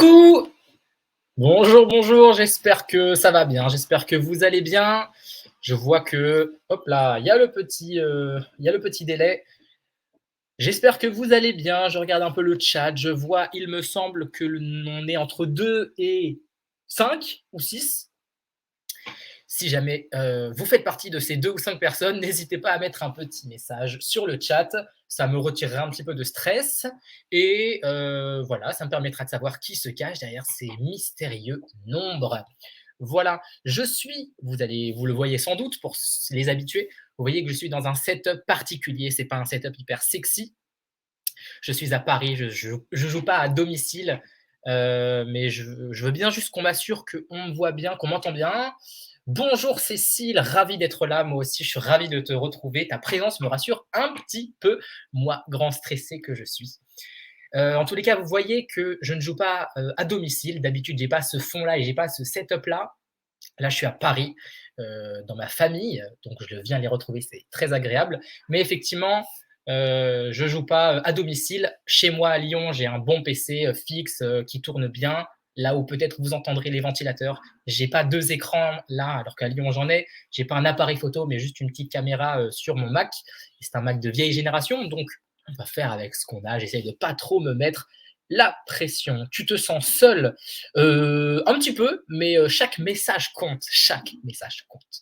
Coucou! Bonjour, bonjour, j'espère que ça va bien, j'espère que vous allez bien. Je vois que, hop là, il y a le petit délai. J'espère que vous allez bien, je regarde un peu le chat, je vois, il me semble que l'on est entre 2 et 5 ou 6. Si jamais vous faites partie de ces 2 ou 5 personnes, n'hésitez pas à mettre un petit message sur le chat. Ça me retirera un petit peu de stress et voilà, ça me permettra de savoir qui se cache derrière ces mystérieux nombres. Voilà, vous le voyez sans doute pour les habitués, vous voyez que je suis dans un setup particulier, c'est pas un setup hyper sexy. Je suis à Paris, je joue pas à domicile, mais je veux bien juste qu'on m'assure qu'on me voit bien, qu'on m'entend bien. Bonjour Cécile, ravi d'être là, moi aussi je suis ravi de te retrouver, ta présence me rassure un petit peu, moi grand stressé que je suis. En tous les cas, vous voyez que je ne joue pas à domicile, d'habitude j'ai pas ce fond-là et j'ai pas ce setup-là. Là, je suis à Paris, dans ma famille, donc je viens les retrouver, c'est très agréable. Mais effectivement, je joue pas à domicile. Chez moi à Lyon, j'ai un bon PC fixe qui tourne bien. Là où peut-être vous entendrez les ventilateurs, j'ai pas 2 écrans là, alors qu'à Lyon j'en ai. J'ai pas un appareil photo, mais juste une petite caméra sur mon Mac. Et c'est un Mac de vieille génération, donc on va faire avec ce qu'on a. J'essaye de pas trop me mettre la pression. Tu te sens seul un petit peu, mais chaque message compte, chaque message compte.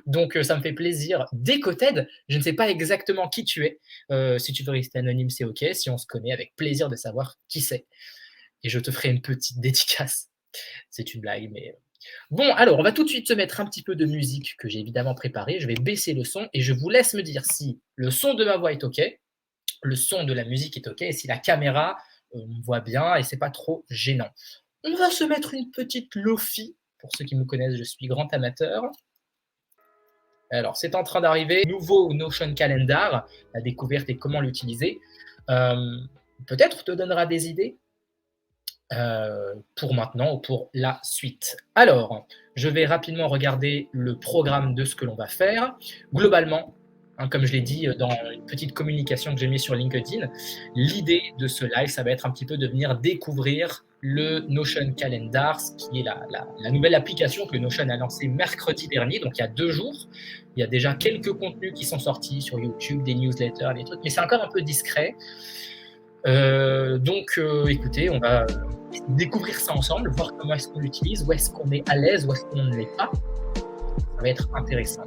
Donc ça me fait plaisir. Décoted, je ne sais pas exactement qui tu es. Si tu veux rester anonyme, c'est OK. Si on se connaît, avec plaisir de savoir qui c'est. Et je te ferai une petite dédicace. C'est une blague, mais bon, alors on va tout de suite se mettre un petit peu de musique que j'ai évidemment préparée. Je vais baisser le son et je vous laisse me dire si le son de ma voix est OK, le son de la musique est OK et si la caméra, me voit bien et c'est pas trop gênant. On va se mettre une petite lofi. Pour ceux qui me connaissent, je suis grand amateur. Alors, c'est en train d'arriver. Nouveau Notion Calendar, la découverte et comment l'utiliser. Peut-être te donnera des idées pour maintenant ou pour la suite. Alors, je vais rapidement regarder le programme de ce que l'on va faire. Globalement, comme je l'ai dit dans une petite communication que j'ai mise sur LinkedIn, l'idée de ce live, ça va être un petit peu de venir découvrir le Notion Calendar, qui est la nouvelle application que Notion a lancée mercredi dernier, donc il y a 2 jours. Il y a déjà quelques contenus qui sont sortis sur YouTube, des newsletters, des trucs, mais c'est encore un peu discret. Donc écoutez, on va découvrir ça ensemble, voir comment est-ce qu'on l'utilise, où est-ce qu'on est à l'aise, où est-ce qu'on ne l'est pas. Ça va être intéressant.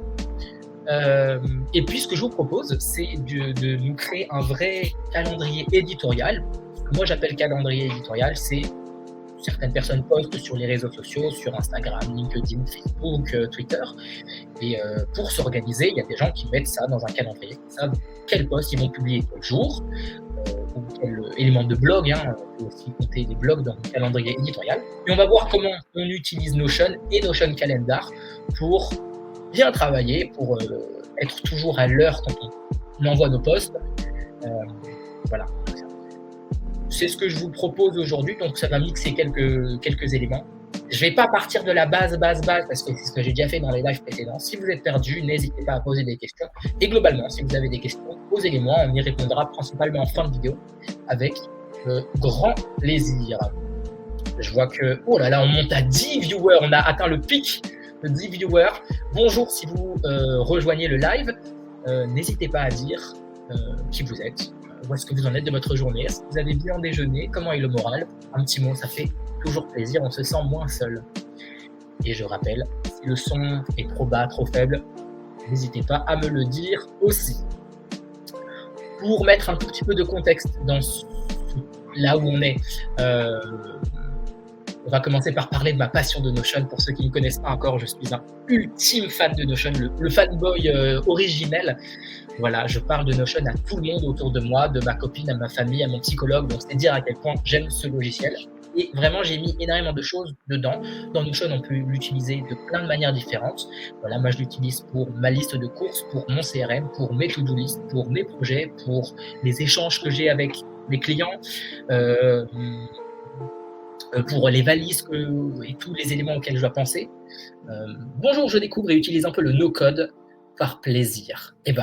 Et puis ce que je vous propose, c'est de nous créer un vrai calendrier éditorial. Ce que moi j'appelle calendrier éditorial, c'est certaines personnes postent sur les réseaux sociaux, sur Instagram, LinkedIn, Facebook, Twitter. Et pour s'organiser, il y a des gens qui mettent ça dans un calendrier. Ils savent quel post ils vont publier quel jour, ou quel élément de blog. On peut aussi compter des blogs dans le calendrier éditorial. Et on va voir comment on utilise Notion et Notion Calendar pour bien travailler, pour être toujours à l'heure quand on envoie nos posts. Voilà. C'est ce que je vous propose aujourd'hui, donc ça va mixer quelques éléments. Je ne vais pas partir de la base, parce que c'est ce que j'ai déjà fait dans les lives précédents. Si vous êtes perdu, n'hésitez pas à poser des questions. Et globalement, si vous avez des questions, posez-les-moi, on y répondra principalement en fin de vidéo, avec grand plaisir. Je vois que, oh là là, on monte à 10 viewers, on a atteint le pic de 10 viewers. Bonjour si vous rejoignez le live, n'hésitez pas à dire qui vous êtes. Où est-ce que vous en êtes de votre journée? Est-ce que vous avez bien déjeuné? Comment est le moral? Un petit mot, ça fait toujours plaisir, on se sent moins seul. Et je rappelle, si le son est trop bas, trop faible, n'hésitez pas à me le dire aussi. Pour mettre un tout petit peu de contexte dans là où on est, on va commencer par parler de ma passion de Notion. Pour ceux qui ne me connaissent pas encore, je suis un ultime fan de Notion, le fanboy originel. Voilà, je parle de Notion à tout le monde autour de moi, de ma copine, à ma famille, à mon psychologue. Donc, c'est dire à quel point j'aime ce logiciel. Et vraiment, j'ai mis énormément de choses dedans. Dans Notion, on peut l'utiliser de plein de manières différentes. Voilà, moi, je l'utilise pour ma liste de courses, pour mon CRM, pour mes to-do list, pour mes projets, pour les échanges que j'ai avec mes clients, pour les valises et tous les éléments auxquels je dois penser. Bonjour, je découvre et utilise un peu le no-code par plaisir. Et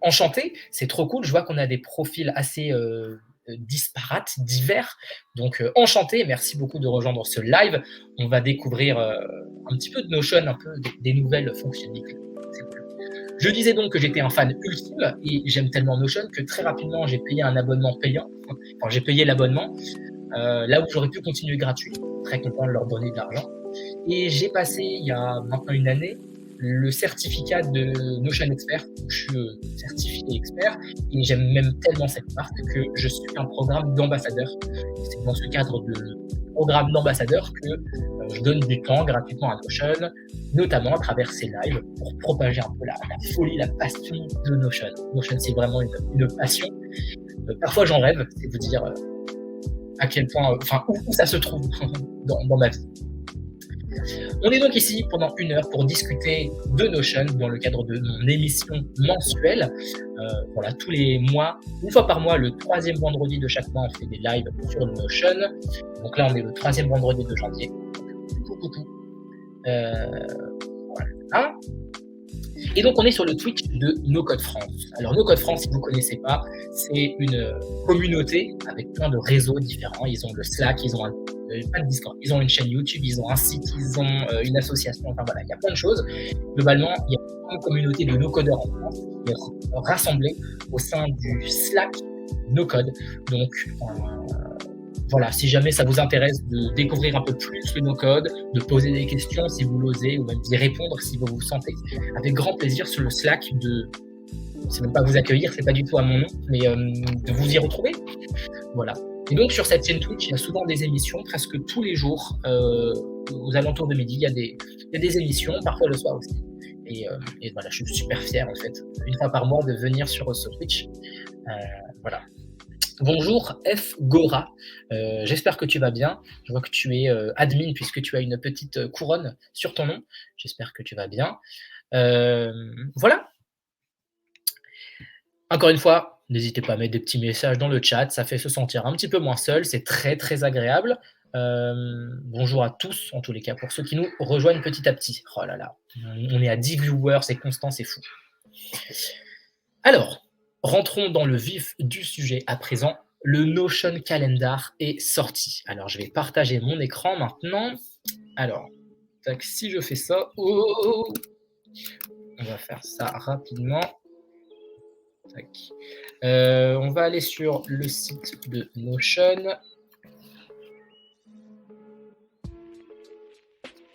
enchanté, c'est trop cool. Je vois qu'on a des profils assez disparates, divers. Donc, enchanté, merci beaucoup de rejoindre ce live. On va découvrir un petit peu de Notion, un peu des nouvelles fonctionnalités. C'est cool. Je disais donc que j'étais un fan ultime et j'aime tellement Notion que très rapidement, j'ai payé un abonnement payant. Enfin, j'ai payé l'abonnement, là où j'aurais pu continuer gratuit. Très content de leur donner de l'argent. Et j'ai passé, il y a maintenant une année, le certificat de Notion Expert. Je suis certifié expert et j'aime même tellement cette marque que je suis un programme d'ambassadeur. C'est dans ce cadre de programme d'ambassadeur que je donne du temps gratuitement à Notion, notamment à travers ces lives pour propager un peu la folie, la passion de Notion. Notion, c'est vraiment une passion. Parfois, j'en rêve, c'est vous dire à quel point, où ça se trouve dans ma vie. On est donc ici pendant 1 heure pour discuter de Notion dans le cadre de mon émission mensuelle. Voilà, tous les mois, 1 fois par mois, le 3e vendredi de chaque mois, on fait des lives sur Notion. Donc là, on est le 3e vendredi de janvier. Coucou. Voilà. Et donc, on est sur le Twitch de No Code France. Alors, No Code France, si vous ne connaissez pas, c'est une communauté avec plein de réseaux différents. Ils ont le Slack, ils ont pas de Discord, ils ont une chaîne YouTube, ils ont un site, ils ont une association. Enfin voilà, il y a plein de choses. Globalement, il y a une communauté de no-codeurs en France qui est rassemblée au sein du Slack No Code. Donc, voilà, si jamais ça vous intéresse de découvrir un peu plus le no-code, de poser des questions si vous l'osez, ou même d'y répondre si vous vous sentez, avec grand plaisir sur le Slack c'est même pas vous accueillir, c'est pas du tout à mon nom, mais de vous y retrouver. Voilà. Et donc sur cette chaîne Twitch, il y a souvent des émissions, presque tous les jours, aux alentours de midi, il y a des émissions, parfois le soir aussi. Et voilà, je suis super fier en fait, 1 fois par mois de venir sur ce Twitch. Voilà. Bonjour F. Gora, j'espère que tu vas bien. Je vois que tu es admin puisque tu as une petite couronne sur ton nom. J'espère que tu vas bien. Voilà. Encore une fois, n'hésitez pas à mettre des petits messages dans le chat, ça fait se sentir un petit peu moins seul, c'est très très agréable. Bonjour à tous, en tous les cas, pour ceux qui nous rejoignent petit à petit. Oh là là, on est à 10 viewers, c'est constant, c'est fou. Alors, rentrons dans le vif du sujet à présent. Le Notion Calendar est sorti. Alors, je vais partager mon écran maintenant. Alors, tac, si je fais ça, on va faire ça rapidement. Tac. On va aller sur le site de Notion.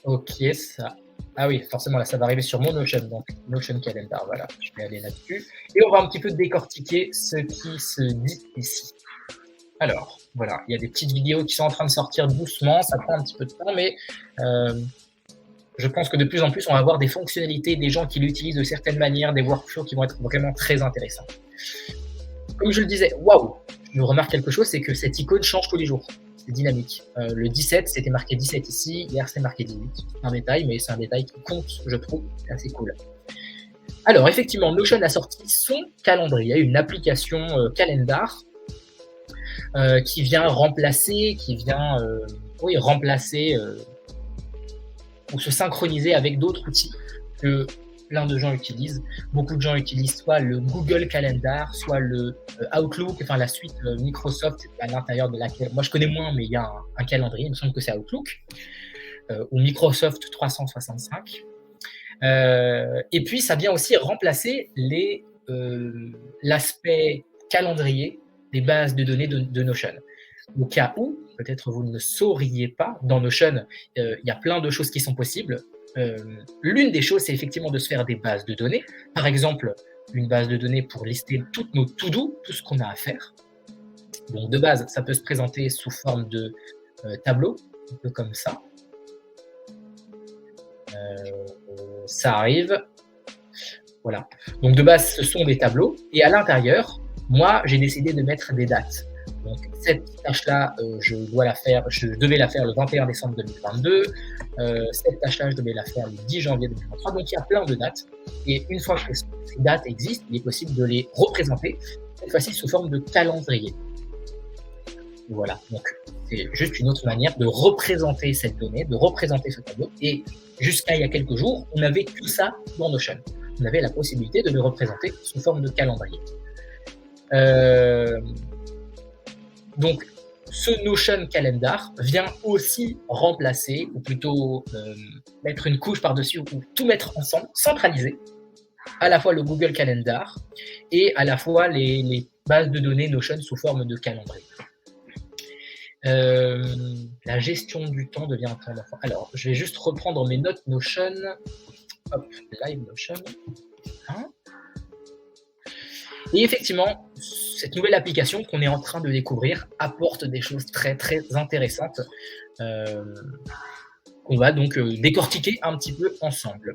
Ok, ça. Ah oui, forcément, là, ça va arriver sur mon Notion, donc Notion Calendar, voilà, je vais aller là-dessus. Et on va un petit peu décortiquer ce qui se dit ici. Alors, voilà, il y a des petites vidéos qui sont en train de sortir doucement, ça prend un petit peu de temps, mais je pense que de plus en plus, on va avoir des fonctionnalités, des gens qui l'utilisent de certaines manières, des workflows qui vont être vraiment très intéressants. Comme je le disais, waouh, je remarque quelque chose, c'est que cette icône change tous les jours. C'est dynamique. Le 17, c'était marqué 17 ici, hier c'est marqué 18. C'est un détail, mais c'est un détail qui compte, je trouve, c'est assez cool. Alors, effectivement, Notion a sorti son calendrier, une application calendar qui vient remplacer, ou se synchroniser avec d'autres outils que plein de gens utilisent. Beaucoup de gens utilisent soit le Google Calendar, soit le Outlook, enfin la suite Microsoft à l'intérieur de laquelle, moi je connais moins, mais il y a un calendrier, il me semble que c'est Outlook, ou Microsoft 365. Et puis ça vient aussi remplacer l'aspect calendrier des bases de données de Notion. Au cas où, peut-être vous ne le sauriez pas, dans Notion, il y a plein de choses qui sont possibles. L'une des choses, c'est effectivement de se faire des bases de données. Par exemple, une base de données pour lister toutes nos to-do, tout ce qu'on a à faire. Donc de base, ça peut se présenter sous forme de tableau, un peu comme ça. Ça arrive. Voilà. Donc de base, ce sont des tableaux. Et à l'intérieur, moi, j'ai décidé de mettre des dates. Donc cette tâche-là, je devais la faire le 21 décembre 2022. Cette tâche-là, je devais la faire le 10 janvier 2023. Donc il y a plein de dates. Et une fois que ces dates existent, il est possible de les représenter, cette fois-ci sous forme de calendrier. Voilà. Donc c'est juste une autre manière de représenter cette donnée, de représenter ce tableau. Et jusqu'à il y a quelques jours, on n'avait que ça dans Notion. On avait la possibilité de le représenter sous forme de calendrier. Donc, ce Notion Calendar vient aussi remplacer, ou plutôt mettre une couche par-dessus, ou tout mettre ensemble, centraliser, à la fois le Google Calendar et à la fois les bases de données Notion sous forme de calendrier. La gestion du temps devient un temps d'enfant. Alors, je vais juste reprendre mes notes Notion. Hop, Live Notion. Hein. Et effectivement, cette nouvelle application qu'on est en train de découvrir apporte des choses très très intéressantes qu'on va donc décortiquer un petit peu ensemble.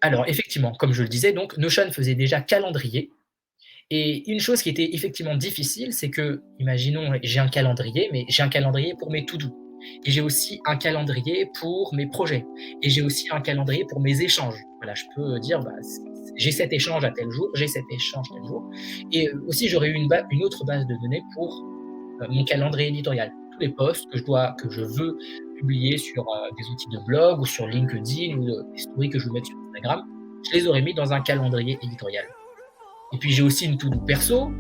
Alors effectivement, comme je le disais, donc Notion faisait déjà calendrier. Et une chose qui était effectivement difficile, c'est que, imaginons, j'ai un calendrier, mais j'ai un calendrier pour mes to-do. Et j'ai aussi un calendrier pour mes projets. Et j'ai aussi un calendrier pour mes échanges. Voilà, je peux dire, j'ai cet échange à tel jour, j'ai cet échange tel jour. Et aussi, j'aurais eu une autre base de données pour mon calendrier éditorial. Tous les posts que je veux publier sur des outils de blog ou sur LinkedIn ou des stories que je veux mettre sur Instagram, je les aurais mis dans un calendrier éditorial. Et puis j'ai aussi une to-do perso,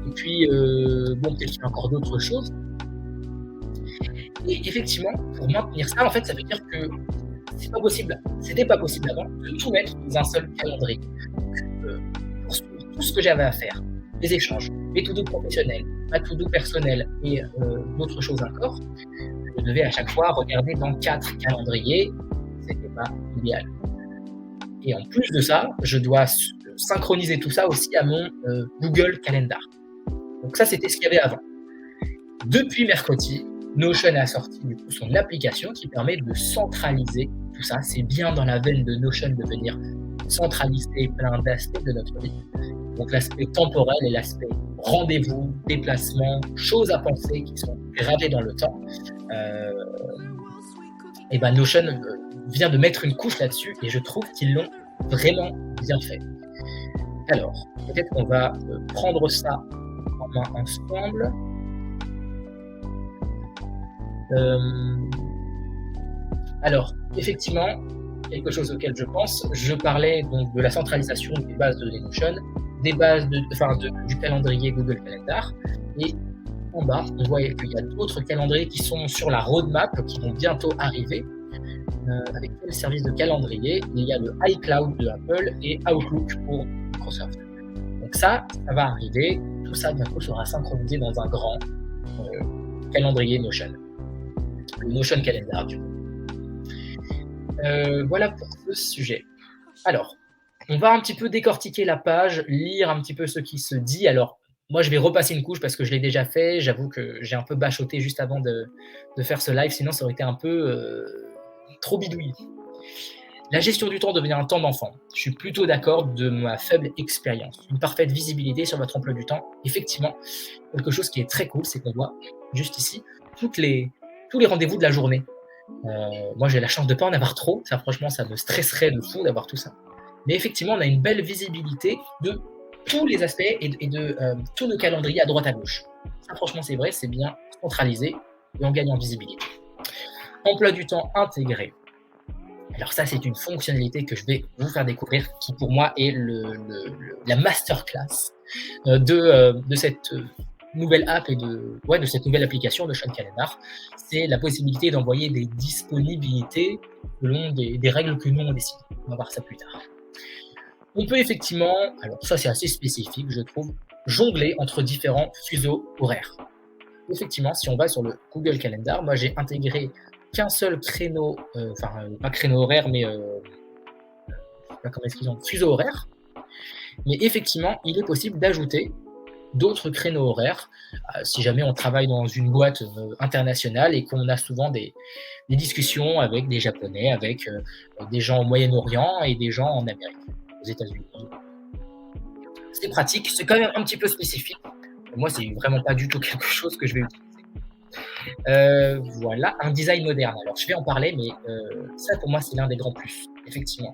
et puis peut-être qu'il y a encore d'autres choses. Et effectivement, pour maintenir ça, en fait, ça veut dire que c'est pas possible. C'était pas possible avant de tout mettre dans un seul calendrier. Pour tout ce que j'avais à faire, les échanges, mes to-do professionnels, ma to-do personnelle et d'autres choses encore, je devais à chaque fois regarder dans 4 calendriers. C'était pas idéal. Et en plus de ça, je dois synchroniser tout ça aussi à mon Google Calendar. Donc ça, c'était ce qu'il y avait avant. Depuis mercredi, Notion a sorti du coup son application qui permet de centraliser tout ça. C'est bien dans la veine de Notion de venir centraliser plein d'aspects de notre vie. Donc l'aspect temporel et l'aspect rendez-vous, déplacement, choses à penser qui sont gravées dans le temps. Et Notion vient de mettre une couche là-dessus et je trouve qu'ils l'ont vraiment bien fait. Alors, peut-être qu'on va prendre ça en main ensemble. Alors, effectivement, quelque chose auquel je pense, je parlais donc de la centralisation des bases de Notion, des bases du calendrier Google Calendar, et en bas, on voit qu'il y a d'autres calendriers qui sont sur la roadmap, qui vont bientôt arriver, avec quel service de calendrier. Il y a le iCloud de Apple et Outlook pour Microsoft. Donc ça va arriver, tout ça bientôt sera synchronisé dans un grand calendrier Notion, le Notion Calendar du coup. Voilà pour ce sujet. Alors, on va un petit peu décortiquer la page, lire un petit peu ce qui se dit. Alors, moi, je vais repasser une couche parce que je l'ai déjà fait. J'avoue que j'ai un peu bachoté juste avant de faire ce live, sinon ça aurait été un peu trop bidouillé. La gestion du temps devient un temps d'enfant. Je suis plutôt d'accord de ma faible expérience. Une parfaite visibilité sur votre emploi du temps. Effectivement, quelque chose qui est très cool, c'est qu'on voit juste ici tous les rendez-vous de la journée. Moi, j'ai la chance de ne pas en avoir trop. Ça, franchement, ça me stresserait de fou d'avoir tout ça. Mais effectivement, on a une belle visibilité de tous les aspects et de tous nos calendriers à droite à gauche. Ça, franchement, c'est vrai, c'est bien centralisé et on gagne en visibilité. Emploi du temps intégré. Alors ça, c'est une fonctionnalité que je vais vous faire découvrir, qui pour moi est la masterclass de cette nouvelle app et de cette nouvelle application de Notion Calendar. C'est la possibilité d'envoyer des disponibilités selon des règles que nous on décide. On va voir ça plus tard. On peut effectivement, alors ça c'est assez spécifique je trouve, jongler entre différents fuseaux horaires. Effectivement, si on va sur le Google Calendar, moi j'ai intégré qu'un seul créneau, pas créneau horaire, mais comment est-ce qu'ils ont, fuseau horaire. Mais effectivement, il est possible d'ajouter d'autres créneaux horaires si jamais on travaille dans une boîte internationale et qu'on a souvent des discussions avec des Japonais, avec des gens au Moyen-Orient et des gens en Amérique, aux États-Unis. C'est pratique, c'est quand même un petit peu spécifique. Moi, c'est vraiment pas du tout quelque chose que je vais utiliser. Voilà, un design moderne. Alors, je vais en parler, mais ça, pour moi, c'est l'un des grands plus, effectivement.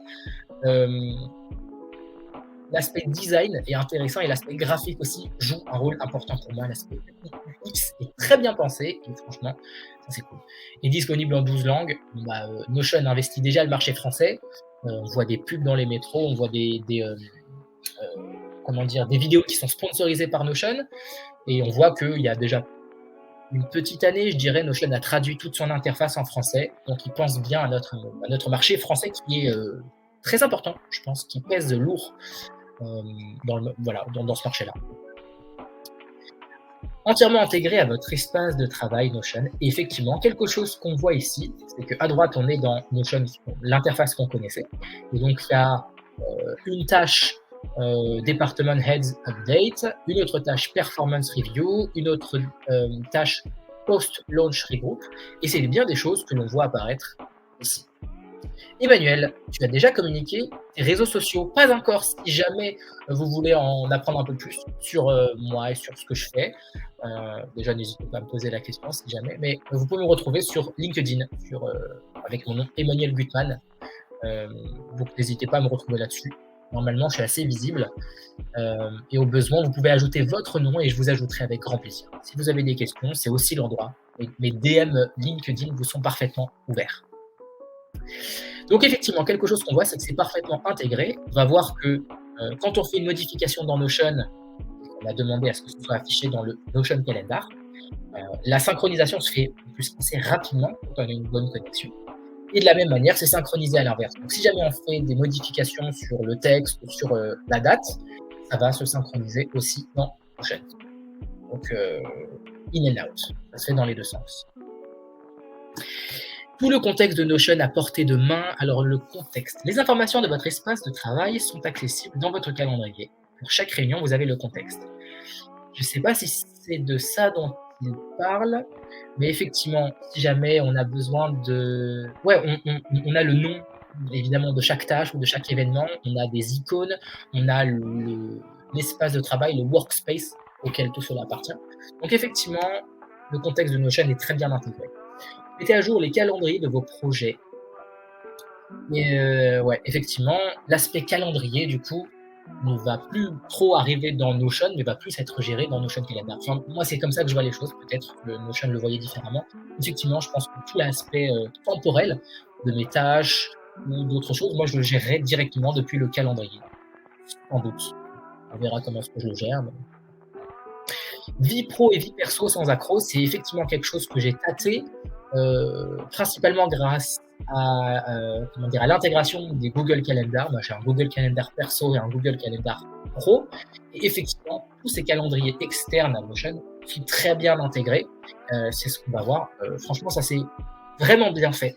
L'aspect design est intéressant et l'aspect graphique aussi joue un rôle important pour moi. L'aspect UX est très bien pensé et franchement, ça c'est cool. Et disponible en 12 langues. Notion investit déjà le marché français. On voit des pubs dans les métros, on voit des comment dire, des vidéos qui sont sponsorisées par Notion et on voit qu'il y a déjà une petite année, je dirais, Notion a traduit toute son interface en français. Donc, ils pensent bien à notre marché français qui est très important, je pense, qui pèse lourd dans ce marché-là. Entièrement intégré à votre espace de travail Notion. Et effectivement, quelque chose qu'on voit ici, c'est qu'à droite, on est dans Notion, l'interface qu'on connaissait. Et donc, il y a une tâche Department Heads Update, une autre tâche Performance Review, une autre tâche Post-Launch Regroup. Et c'est bien des choses que l'on voit apparaître ici. Emmanuel, tu as déjà communiqué tes réseaux sociaux? Pas encore. Si jamais vous voulez en apprendre un peu plus sur moi et sur ce que je fais, déjà n'hésitez pas à me poser la question si jamais. Mais vous pouvez me retrouver sur LinkedIn avec mon nom Emmanuel Gutmann. Donc n'hésitez pas à me retrouver là-dessus. Normalement, je suis assez visible. Et au besoin, vous pouvez ajouter votre nom et je vous ajouterai avec grand plaisir. Si vous avez des questions, c'est aussi l'endroit. Mes DM LinkedIn vous sont parfaitement ouverts. Donc effectivement, quelque chose qu'on voit, c'est que c'est parfaitement intégré. On va voir que quand on fait une modification dans Notion, on a demandé à ce que ce soit affiché dans le Notion Calendar, la synchronisation se fait en plus assez rapidement quand on a une bonne connexion. Et de la même manière, c'est synchronisé à l'inverse. Donc si jamais on fait des modifications sur le texte ou sur la date, ça va se synchroniser aussi dans Notion. Donc in and out, ça se fait dans les deux sens. Tout le contexte de Notion à portée de main. Alors le contexte. Les informations de votre espace de travail sont accessibles dans votre calendrier. Pour chaque réunion, vous avez le contexte. Je ne sais pas si c'est de ça dont il parle, mais effectivement, si jamais on a besoin de... Ouais, on a le nom, évidemment, de chaque tâche ou de chaque événement. On a des icônes, on a l'espace de travail, le workspace auquel tout cela appartient. Donc effectivement, le contexte de Notion est très bien intégré. Mettez à jour les calendriers de vos projets. Et ouais, effectivement, l'aspect calendrier, du coup, ne va plus trop arriver dans Notion, mais va plus être géré dans Notion Calendar. Enfin, moi, c'est comme ça que je vois les choses. Peut-être que Notion le voyait différemment. Effectivement, je pense que tout l'aspect temporel de mes tâches ou d'autres choses, moi, je le gérerai directement depuis le calendrier. Sans doute. On verra comment est-ce que je le gère. Mais... Vie pro et vie perso sans accroc, c'est effectivement quelque chose que j'ai tâté. Principalement grâce à l'intégration des Google Calendar. Moi, j'ai un Google Calendar perso et un Google Calendar pro. Et effectivement, tous ces calendriers externes à Notion sont très bien intégrés. C'est ce qu'on va voir. Franchement, ça c'est vraiment bien fait.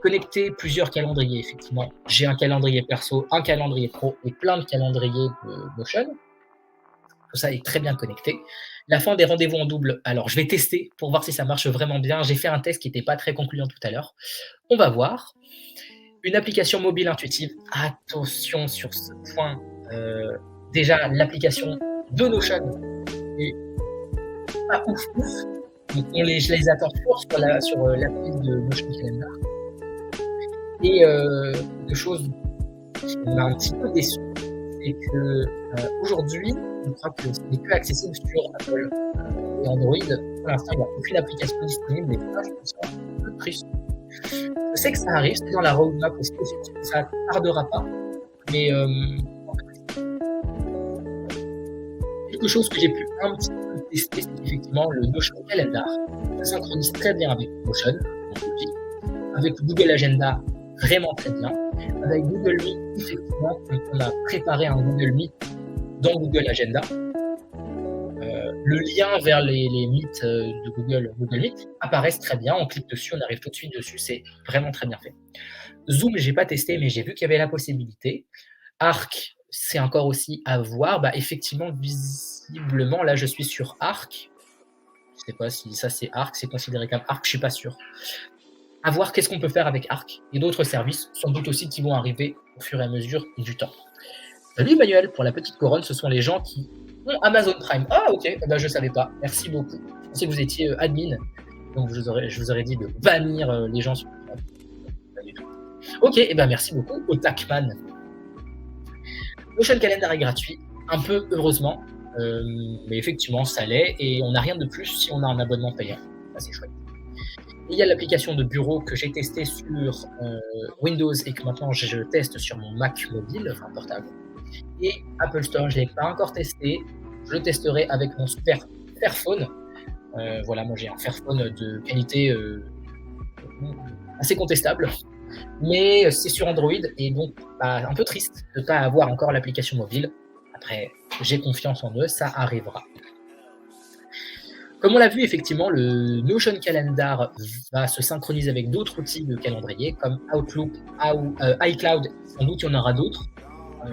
Connecter plusieurs calendriers, effectivement. J'ai un calendrier perso, un calendrier pro et plein de calendriers de Notion. Tout ça est très bien connecté. La fin des rendez-vous en double, alors je vais tester pour voir si ça marche vraiment bien. J'ai fait un test qui n'était pas très concluant tout à l'heure. On va voir. Une application mobile intuitive. Attention sur ce point. Déjà, l'application de Notion est pas ouf. Donc je les attends fort sur l'appli de Notion Calendar. Et quelque chose qui m'a un petit peu déçu, c'est que aujourd'hui, je crois que ce n'est plus accessible sur Apple et Android. Pour l'instant, il n'y a aucune application disponible. Et ça, je trouve ça un peu triste. Je sais que ça arrive, c'est dans la roadmap aussi. Ça ne tardera pas. Mais quelque chose que j'ai pu un petit peu tester, c'est effectivement le Notion Calendar. Ça synchronise très bien avec Notion, avec Google Agenda, vraiment très bien. Avec Google Meet, effectivement, on a préparé un Google Meet dans Google Agenda. Le lien vers les Meet de Google Meet apparaissent très bien. On clique dessus, on arrive tout de suite dessus. C'est vraiment très bien fait. Zoom, j'ai pas testé, mais j'ai vu qu'il y avait la possibilité. Arc, c'est encore aussi à voir. Bah, effectivement, visiblement, là, je suis sur Arc. Je sais pas si ça, c'est Arc, c'est considéré comme Arc, je suis pas sûr. À voir qu'est-ce qu'on peut faire avec Arc et d'autres services, sans doute aussi qui vont arriver au fur et à mesure du temps. Salut Emmanuel, pour la petite couronne, ce sont les gens qui ont Amazon Prime. Ah ok, ben, je ne savais pas, merci beaucoup. Je pensais que vous étiez admin, donc je vous aurais dit de bannir les gens sur pas du tout. Ok, et ben merci beaucoup au Tacman. Notion Calendar est gratuit, un peu heureusement, mais effectivement ça l'est, et on n'a rien de plus si on a un abonnement payant. Ça c'est chouette. Il y a l'application de bureau que j'ai testée sur Windows et que maintenant je teste sur mon Mac mobile, enfin portable. Et Apple Store, je ne l'ai pas encore testé. Je le testerai avec mon super Fairphone. Voilà, moi j'ai un Fairphone de qualité assez contestable, mais c'est sur Android et donc un peu triste de ne pas avoir encore l'application mobile. Après, j'ai confiance en eux, ça arrivera. Comme on l'a vu, effectivement, le Notion Calendar va se synchroniser avec d'autres outils de calendrier comme Outlook, iCloud, sans doute il y en aura d'autres.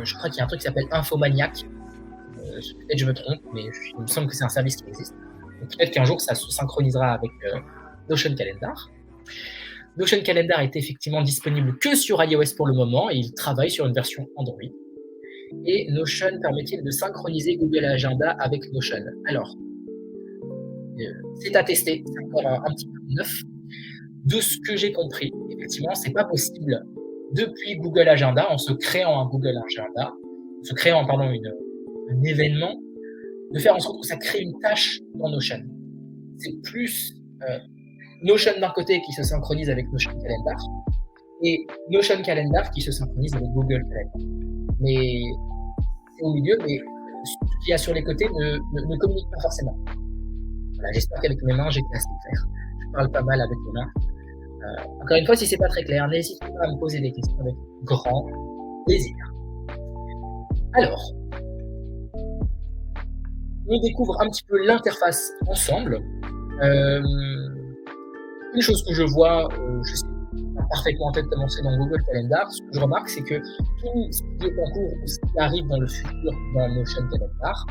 Je crois qu'il y a un truc qui s'appelle Infomaniac. Peut-être je me trompe, mais il me semble que c'est un service qui existe. Donc peut-être qu'un jour ça se synchronisera avec Notion Calendar. Notion Calendar est effectivement disponible que sur iOS pour le moment et il travaille sur une version Android. Et Notion permet-il de synchroniser Google Agenda avec Notion? Alors, c'est à tester, c'est encore un petit peu neuf. De ce que j'ai compris, effectivement, c'est pas possible depuis Google Agenda, en se créant un Google Agenda, en se créant un événement, de faire en sorte que ça crée une tâche dans Notion. C'est plus Notion d'un côté qui se synchronise avec Notion Calendar et Notion Calendar qui se synchronise avec Google Calendar. Mais c'est au milieu, mais ce qu'il y a sur les côtés ne communique pas forcément. Voilà, j'espère qu'avec mes mains, j'ai assez clair. Je parle pas mal avec mes mains. Encore une fois, si c'est pas très clair, n'hésitez pas à me poser des questions avec grand plaisir. Alors, on découvre un petit peu l'interface ensemble. Une chose que je vois, je sais pas parfaitement en tête comment c'est dans Google Calendar, ce que je remarque, c'est que tout ce qui est en cours ou ce qui arrive dans le futur dans Notion Calendar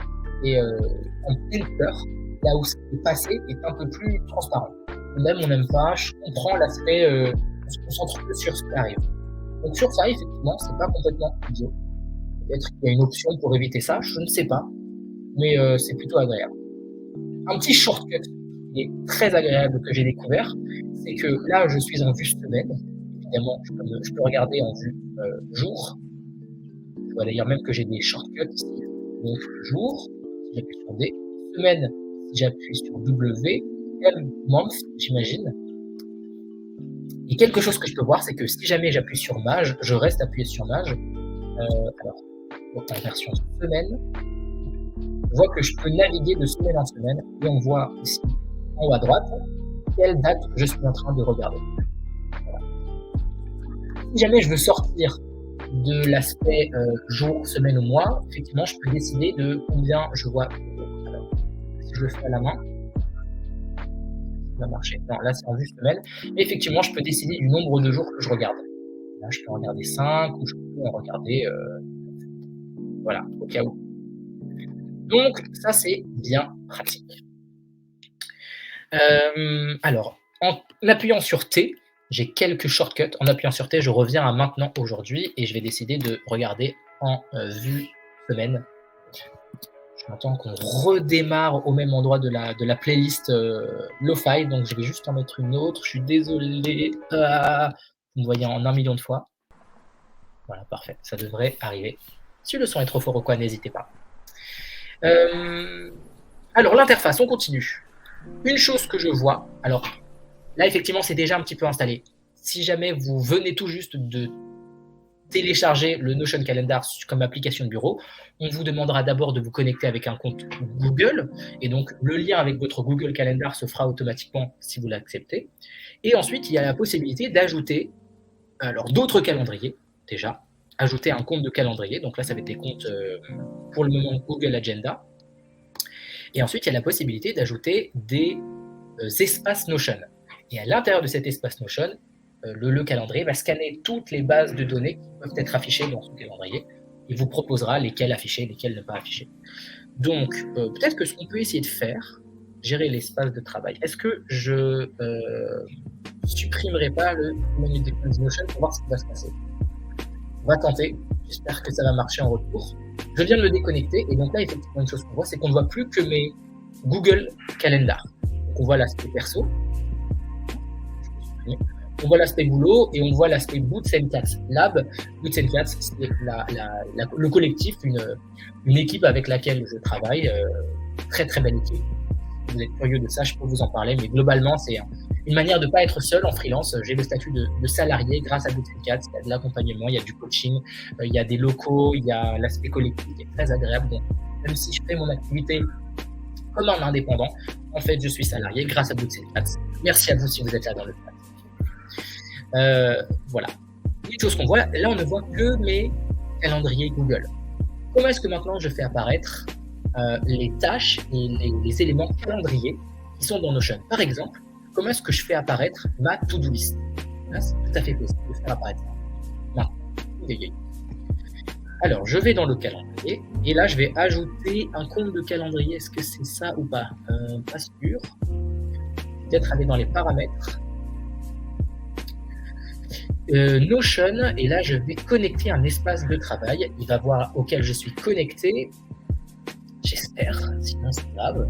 est en pleine couleur, là où ce qui est passé est un peu plus transparent. On aime, on n'aime pas, je comprends l'aspect, on se concentre que sur ce qui arrive. Donc sur ça, effectivement, c'est pas complètement idiot. Peut-être qu'il y a une option pour éviter ça, je ne sais pas, mais c'est plutôt agréable. Un petit shortcut qui est très agréable que j'ai découvert, c'est que là, je suis en vue semaine. Évidemment, je peux regarder en vue jour. Je vois d'ailleurs même que j'ai des shortcuts ici. Donc jour, si j'appuie sur D, semaine, si j'appuie sur W, month, j'imagine. Et quelque chose que je peux voir, c'est que si jamais j'appuie sur Mage, je reste appuyé sur Mage. Alors, en version semaine, je vois que je peux naviguer de semaine en semaine et on voit ici, en haut à droite, quelle date je suis en train de regarder. Voilà. Si jamais je veux sortir de l'aspect jour, semaine ou mois, effectivement, je peux décider de combien je vois. Alors, si je le fais à la main, ça va marcher. Non, là, c'est en vue semaine. Mais effectivement, je peux décider du nombre de jours que je regarde. Là, je peux en regarder 5 ou je peux en regarder voilà, au cas où. Donc, ça, c'est bien pratique. Alors, en appuyant sur T, j'ai quelques shortcuts. En appuyant sur T, je reviens à maintenant, aujourd'hui, et je vais décider de regarder en vue semaine. J'entends qu'on redémarre au même endroit de la playlist Lo-Fi, donc je vais juste en mettre une autre. Je suis désolé. Vous me voyez en 1 million de fois. Voilà, parfait. Ça devrait arriver. Si le son est trop fort ou quoi, n'hésitez pas. Alors, l'interface, on continue. Une chose que je vois, alors là, effectivement, c'est déjà un petit peu installé. Si jamais vous venez tout juste de télécharger le Notion Calendar comme application de bureau, on vous demandera d'abord de vous connecter avec un compte Google, et donc le lien avec votre Google Calendar se fera automatiquement si vous l'acceptez. Et ensuite, il y a la possibilité d'ajouter alors d'autres calendriers, déjà, ajouter un compte de calendrier, donc là, ça va être des comptes pour le moment Google Agenda. Et ensuite, il y a la possibilité d'ajouter des espaces Notion. Et à l'intérieur de cet espace Notion, le calendrier va scanner toutes les bases de données qui peuvent être affichées dans son calendrier. Il vous proposera lesquelles afficher, lesquelles ne pas afficher. Donc, peut-être que ce qu'on peut essayer de faire, gérer l'espace de travail. Est-ce que je supprimerai pas le menu de Notion pour voir ce qui va se passer? On va tenter. J'espère que ça va marcher en retour. Je viens de le déconnecter et donc là, effectivement, une chose qu'on voit, c'est qu'on ne voit plus que mes Google Calendar. Donc, on voit l'aspect perso, on voit l'aspect boulot et on voit l'aspect Boots & Cats Lab. Boots & Cats, c'est le collectif, une équipe avec laquelle je travaille, très très belle équipe. Si vous êtes curieux de ça, je peux vous en parler, mais globalement, c'est une manière de ne pas être seul en freelance. J'ai le statut de salarié grâce à Bootstrap. Il y a de l'accompagnement, il y a du coaching, il y a des locaux, il y a l'aspect collectif qui est très agréable. Donc, même si je fais mon activité comme un indépendant, en fait, je suis salarié grâce à Bootstrap. Merci à vous si vous êtes là dans le chat. Voilà. Une chose qu'on voit, là, on ne voit que mes calendriers Google. Comment est-ce que maintenant je fais apparaître les tâches et les éléments calendriers qui sont dans Notion? Par exemple, comment est-ce que je fais apparaître ma to-do list? Là, c'est tout à fait possible de faire apparaître ça. Maintenant, alors, je vais dans le calendrier et là, je vais ajouter un compte de calendrier. Est-ce que c'est ça ou pas? Pas sûr. Peut-être aller dans les paramètres. Notion, et là, je vais connecter un espace de travail. Il va voir auquel je suis connecté. J'espère, sinon c'est grave.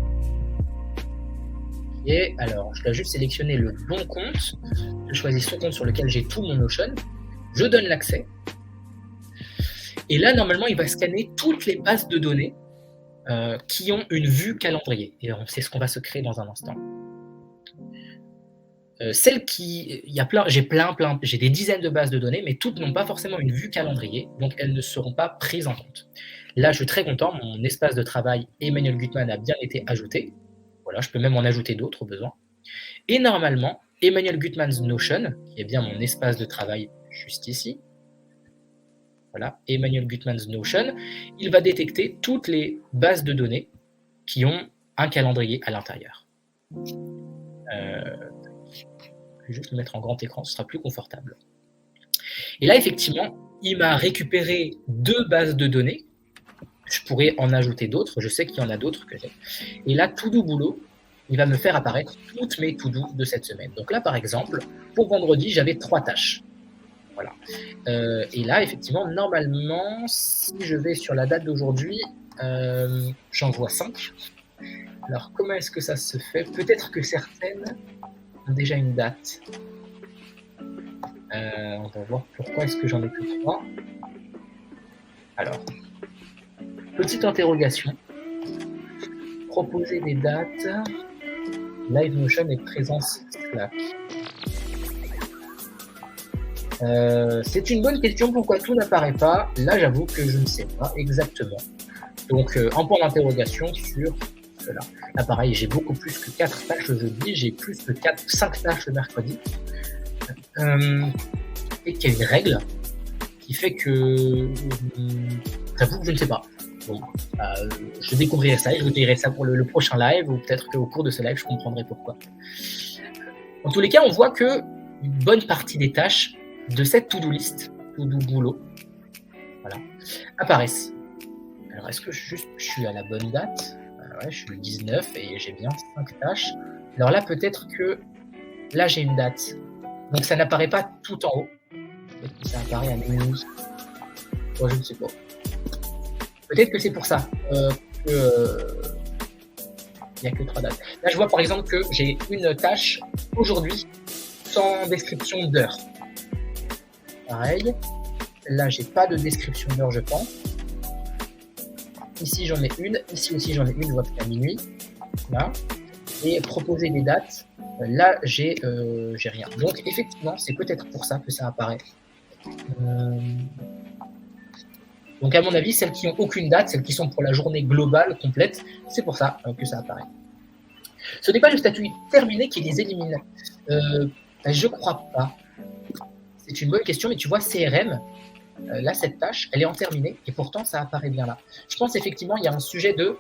Et alors, je dois juste sélectionner le bon compte. Je choisis ce compte sur lequel j'ai tout mon Notion. Je donne l'accès. Et là, normalement, il va scanner toutes les bases de données qui ont une vue calendrier. Et c'est ce qu'on va se créer dans un instant. J'ai des dizaines de bases de données, mais toutes n'ont pas forcément une vue calendrier, donc elles ne seront pas prises en compte. Là, je suis très content, mon espace de travail Emmanuel Gutmann a bien été ajouté. Voilà, je peux même en ajouter d'autres au besoin. Et normalement, Emmanuel Gutmann's Notion, qui est bien mon espace de travail juste ici, voilà, Emmanuel Gutmann's Notion, il va détecter toutes les bases de données qui ont un calendrier à l'intérieur. Je vais juste le mettre en grand écran, ce sera plus confortable. Et là, effectivement, il m'a récupéré 2 bases de données. Je pourrais en ajouter d'autres, je sais qu'il y en a d'autres que j'ai. Et là, To-Do Boulot, il va me faire apparaître toutes mes To-Do de cette semaine. Donc là, par exemple, pour vendredi, j'avais 3 tâches. Voilà. Et là, effectivement, normalement, si je vais sur la date d'aujourd'hui, j'en vois 5. Alors, comment est-ce que ça se fait? Peut-être que certaines ont déjà une date. On va voir pourquoi est-ce que j'en ai que 3. Alors, petite interrogation. Proposer des dates. Live Notion et présence Slack. C'est une bonne question. Pourquoi tout n'apparaît pas? Là, j'avoue que je ne sais pas exactement. Donc, un point d'interrogation sur cela. Là, pareil, j'ai beaucoup plus que 4 tâches le jeudi, j'ai plus que 5 tâches le mercredi. Et qu'il y a une règle qui fait que j'avoue que je ne sais pas. Bon, je découvrirai ça et je vous dirai ça pour le prochain live, ou peut-être qu'au cours de ce live, je comprendrai pourquoi. En tous les cas, on voit que une bonne partie des tâches de cette to-do list, to-do boulot, voilà, apparaissent. Alors, est-ce que je suis à la bonne date? Ouais, je suis le 19 et j'ai bien 5 tâches. Alors là, peut-être que là, j'ai une date. Donc, ça n'apparaît pas tout en haut. Peut-être que ça apparaît à minuit. Oh, je ne sais pas. Peut-être que c'est pour ça qu'il n'y a que 3 dates. Là, je vois par exemple que j'ai une tâche aujourd'hui sans description d'heure. Pareil. Là, j'ai pas de description d'heure, je pense. Ici, j'en ai une. Ici aussi, j'en ai une. Je vois que c'est à minuit. Là. Et proposer des dates. Là, j'ai rien. Donc, effectivement, c'est peut-être pour ça que ça apparaît. Donc, à mon avis, celles qui n'ont aucune date, celles qui sont pour la journée globale, complète, c'est pour ça que ça apparaît. Ce n'est pas le statut terminé qui les élimine. Je crois pas. C'est une bonne question, mais tu vois, CRM, là, cette tâche, elle est en terminé, et pourtant, ça apparaît bien là. Je pense effectivement, il y a un sujet de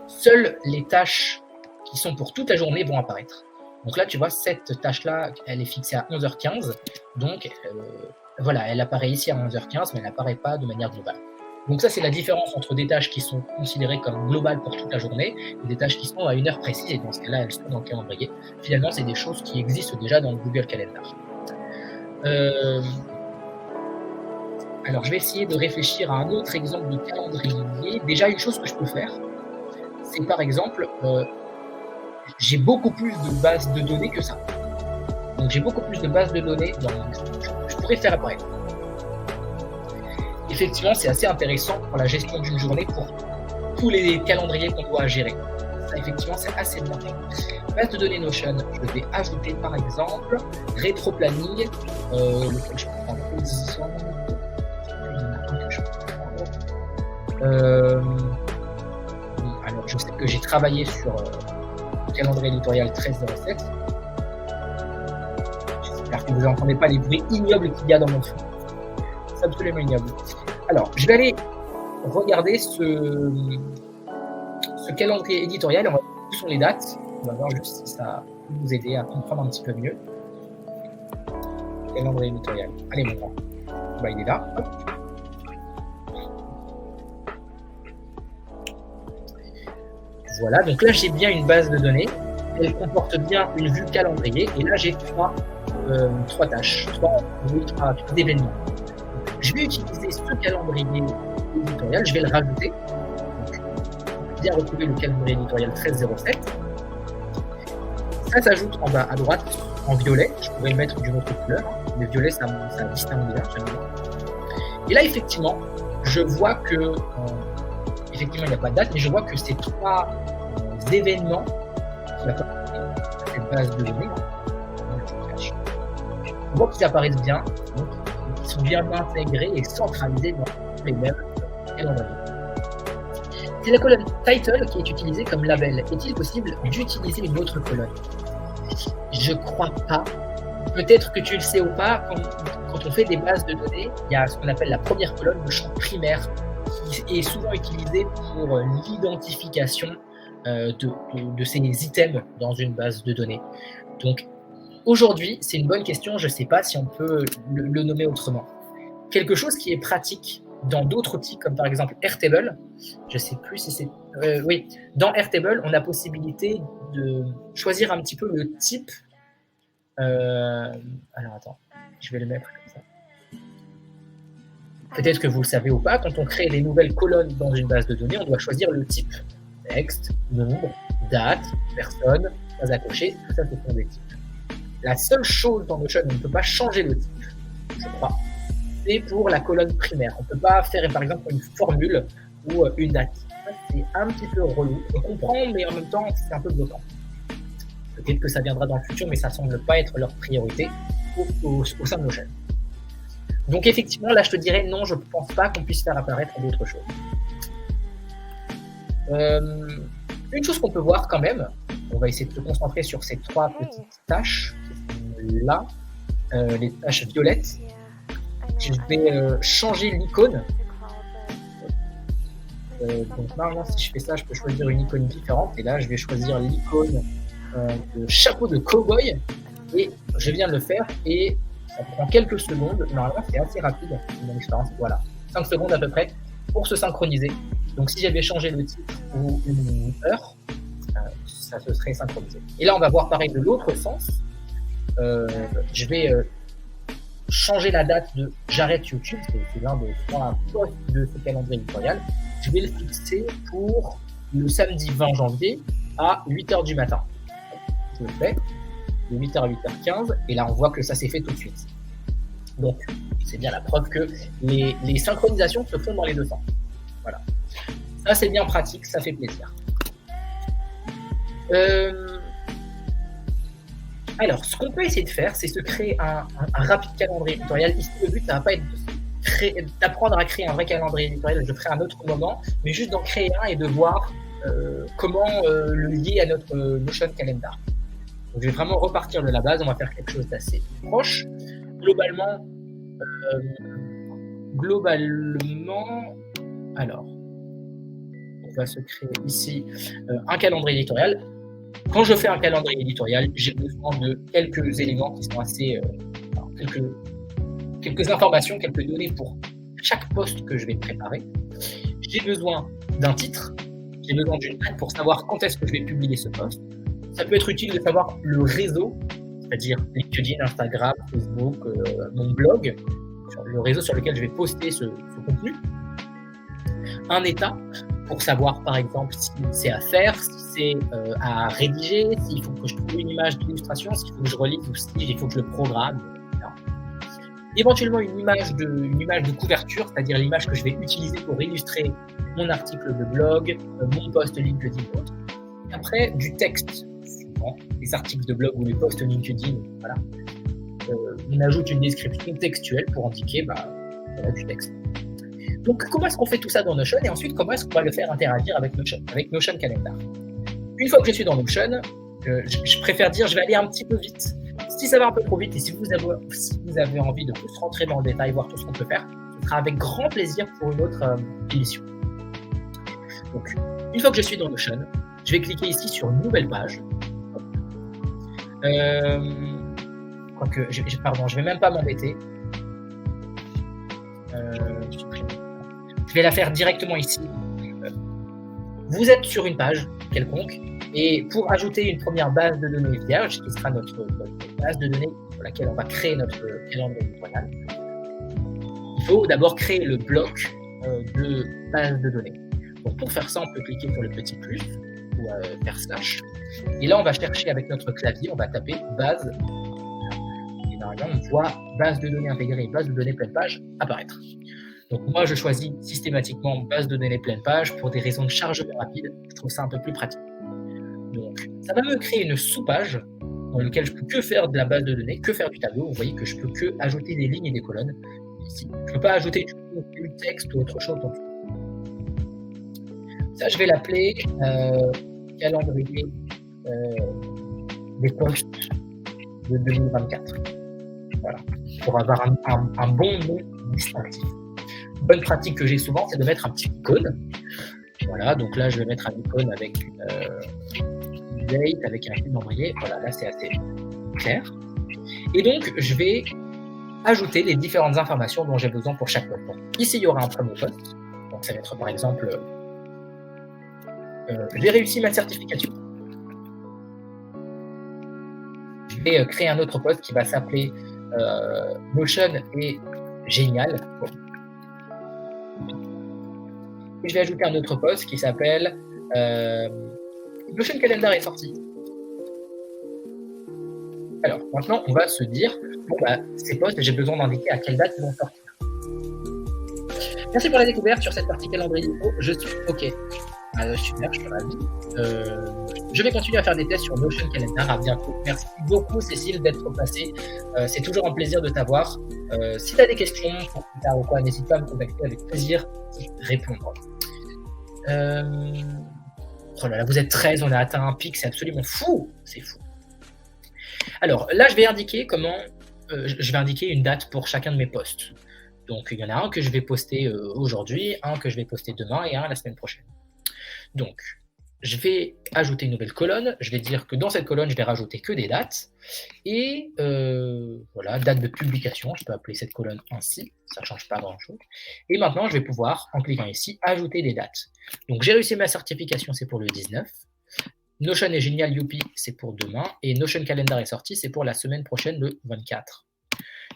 seules les tâches qui sont pour toute la journée vont apparaître. Donc là, tu vois, cette tâche-là, elle est fixée à 11h15, donc voilà, elle apparaît ici à 11h15, mais elle n'apparaît pas de manière globale. Donc ça, c'est la différence entre des tâches qui sont considérées comme globales pour toute la journée et des tâches qui sont à une heure précise, et dans ce cas-là, elles sont dans le calendrier. Finalement, c'est des choses qui existent déjà dans le Google Calendar. Alors, je vais essayer de réfléchir à un autre exemple de calendrier. Déjà, une chose que je peux faire, c'est par exemple, j'ai beaucoup plus de bases de données que ça. Donc, j'ai beaucoup plus de bases de données je pourrais faire apparaître. Effectivement, c'est assez intéressant pour la gestion d'une journée, pour tous les calendriers qu'on doit gérer. Ça, effectivement, c'est assez bien fait. Base de données Notion, je vais ajouter par exemple rétro-planning, lequel je peux prendre exemple. Alors, je sais que j'ai travaillé sur le calendrier éditorial 1307. J'espère que vous n'entendez pas les bruits ignobles qu'il y a dans mon fond. C'est absolument ignoble. Alors, je vais aller regarder ce calendrier éditorial. On va voir où sont les dates. On va voir juste si ça peut vous aider à comprendre un petit peu mieux. Calendrier éditorial. Allez, mon grand. Bah, il est là. Hop. Voilà, donc là j'ai bien une base de données, elle comporte bien une vue calendrier, et là j'ai trois tâches, trois événements. Donc, je vais utiliser ce calendrier éditorial, je vais le rajouter. Donc, on va bien retrouver le calendrier éditorial 1307. Ça s'ajoute en bas à droite en violet, je pourrais le mettre d'une autre couleur, le violet ça distingue bien, j'aime bien. Et là effectivement, je vois que effectivement, il n'y a pas de date, mais je vois que ces trois événements qui apparaissent dans cette base de données, on voit qu'ils apparaissent bien, donc ils sont bien intégrés et centralisés dans les mêmes calendriers. C'est la colonne title qui est utilisée comme label. Est-il possible d'utiliser une autre colonne? Je crois pas. Peut-être que tu le sais ou pas, quand on fait des bases de données, il y a ce qu'on appelle la première colonne, le champ primaire, qui est souvent utilisé pour l'identification de ces items dans une base de données. Donc aujourd'hui, c'est une bonne question, je ne sais pas si on peut le nommer autrement. Quelque chose qui est pratique dans d'autres outils, comme par exemple Airtable, je ne sais plus si c'est... oui, dans Airtable, on a possibilité de choisir un petit peu le type... alors attends, je vais le mettre comme ça. Peut-être que vous le savez ou pas, quand on crée des nouvelles colonnes dans une base de données, on doit choisir le type. Texte, nombre, date, personne, phase à cocher, tout ça, ce sont des types. La seule chose dans Notion où on ne peut pas changer le type, je crois, c'est pour la colonne primaire. On ne peut pas faire, par exemple, une formule ou une date. Ça, c'est un petit peu relou. On comprend, mais en même temps, c'est un peu bloquant. Peut-être que ça viendra dans le futur, mais ça ne semble pas être leur priorité au sein de Notion. Donc effectivement, là, je te dirais non, je ne pense pas qu'on puisse faire apparaître d'autres choses. Une chose qu'on peut voir quand même, on va essayer de se concentrer sur ces trois petites tâches là, les tâches violettes. Je vais changer l'icône. Donc normalement, si je fais ça, je peux choisir une icône différente. Et là, je vais choisir l'icône de chapeau de cow-boy. Et je viens de le faire et ça prend quelques secondes. Normalement, c'est assez rapide, mon expérience. Voilà, 5 secondes à peu près pour se synchroniser. Donc, si j'avais changé le titre ou une heure, ça se serait synchronisé. Et là, on va voir pareil de l'autre sens. Je vais changer la date de j'arrête YouTube, c'est l'un des 3 posts de ce calendrier éditorial. Je vais le fixer pour le samedi 20 janvier à 8h du matin. Je le fais, de 8h à 8h15, et là on voit que ça s'est fait tout de suite. Donc c'est bien la preuve que les synchronisations se font dans les deux sens. Voilà. Ça c'est bien pratique, ça fait plaisir. Alors, ce qu'on peut essayer de faire, c'est se créer un rapide calendrier éditorial. Ici, le but, ça va pas être d'apprendre à créer un vrai calendrier éditorial, je le ferai à un autre moment, mais juste d'en créer un et de voir comment le lier à notre Notion Calendar. Donc, je vais vraiment repartir de la base, on va faire quelque chose d'assez proche. Globalement, alors, on va se créer ici un calendrier éditorial. Quand je fais un calendrier éditorial, j'ai besoin de quelques éléments qui sont assez... quelques informations, quelques données pour chaque post que je vais préparer. J'ai besoin d'un titre, j'ai besoin d'une date pour savoir quand est-ce que je vais publier ce post. Ça peut être utile de savoir le réseau, c'est-à-dire LinkedIn, Instagram, Facebook, mon blog, le réseau sur lequel je vais poster ce contenu. Un état, pour savoir par exemple si c'est à faire, si c'est à rédiger, s'il faut que je trouve une image d'illustration, s'il faut que je relise ou s'il faut que je le programme, etc. Éventuellement une image de couverture, c'est-à-dire l'image que je vais utiliser pour illustrer mon article de blog, mon post LinkedIn. Après, du texte, souvent, les articles de blog ou les posts LinkedIn, voilà. On ajoute une description textuelle pour indiquer voilà, du texte. Donc, comment est-ce qu'on fait tout ça dans Notion et ensuite, comment est-ce qu'on va le faire interagir avec Notion Calendar? Une fois que je suis dans Notion, je préfère dire je vais aller un petit peu vite. Si ça va un peu trop vite et si vous avez envie de plus rentrer dans le détail, voir tout ce qu'on peut faire, ce sera avec grand plaisir pour une autre émission. Donc, une fois que je suis dans Notion, je vais cliquer ici sur une nouvelle page. Quoique, je vais même pas m'embêter. Je vais la faire directement ici. Vous êtes sur une page quelconque et pour ajouter une première base de données vierge, qui sera notre base de données sur laquelle on va créer notre calendrier éditorial, il faut d'abord créer le bloc de base de données. Donc pour faire ça, on peut cliquer sur le petit plus ou faire slash. Et là, on va chercher avec notre clavier, on va taper base. Et normalement, on voit base de données intégrée et base de données pleine page apparaître. Donc moi, je choisis systématiquement base de données pleine page pour des raisons de chargement rapide. Je trouve ça un peu plus pratique. Donc, ça va me créer une sous-page dans laquelle je peux que faire de la base de données, que faire du tableau. Vous voyez que je peux que ajouter des lignes et des colonnes. Ici, je ne peux pas ajouter du texte ou autre chose. Donc, ça, je vais l'appeler calendrier des posts de 2024. Voilà, pour avoir un bon nom distinctif. Une bonne pratique que j'ai souvent, c'est de mettre un petit icône. Voilà, donc là, je vais mettre un icône avec une date, avec un calendrier. Voilà, là, c'est assez clair. Et donc, je vais ajouter les différentes informations dont j'ai besoin pour chaque post. Donc, ici, il y aura un premier post. Donc, ça va être par exemple j'ai réussi ma certification. Je vais créer un autre post qui va s'appeler Notion est génial. Et je vais ajouter un autre post qui s'appelle Notion Calendar est sorti. Alors, maintenant, on va se dire, ces posts, j'ai besoin d'indiquer à quelle date ils vont sortir. Merci pour la découverte sur cette partie calendrier. Je suis OK. Super, je suis ravi. Je vais continuer à faire des tests sur Notion Calendar. À bientôt. Merci beaucoup, Cécile, d'être passée. C'est toujours un plaisir de t'avoir. Si tu as des questions pour plus tard ou quoi, n'hésite pas à me contacter, avec plaisir d'y répondre. Oh là là, vous êtes 13, on a atteint un pic, c'est absolument fou. C'est fou. Alors là, je vais indiquer une date pour chacun de mes posts. Donc il y en a un que je vais poster aujourd'hui, un que je vais poster demain et un la semaine prochaine. Donc, je vais ajouter une nouvelle colonne. Je vais dire que dans cette colonne, je vais rajouter que des dates. Et voilà, date de publication. Je peux appeler cette colonne ainsi. Ça ne change pas grand-chose. Et maintenant, je vais pouvoir, en cliquant ici, ajouter des dates. Donc, j'ai réussi ma certification, c'est pour le 19. Notion est génial, youpi, c'est pour demain. Et Notion Calendar est sorti, c'est pour la semaine prochaine, le 24.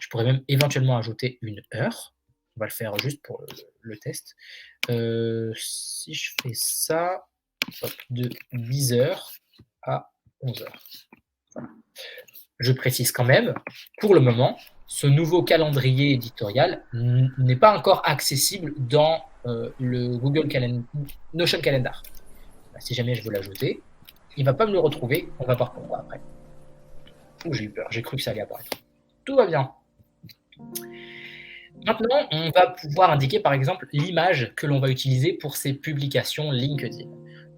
Je pourrais même éventuellement ajouter une heure. On va le faire juste pour le test. Si je fais ça, de 10h à 11h. Voilà. Je précise quand même, pour le moment, ce nouveau calendrier éditorial n'est pas encore accessible dans le Notion Calendar. Si jamais je veux l'ajouter, il ne va pas me le retrouver. On va voir pourquoi après. J'ai eu peur, j'ai cru que ça allait apparaître. Tout va bien. Maintenant, on va pouvoir indiquer par exemple l'image que l'on va utiliser pour ces publications LinkedIn.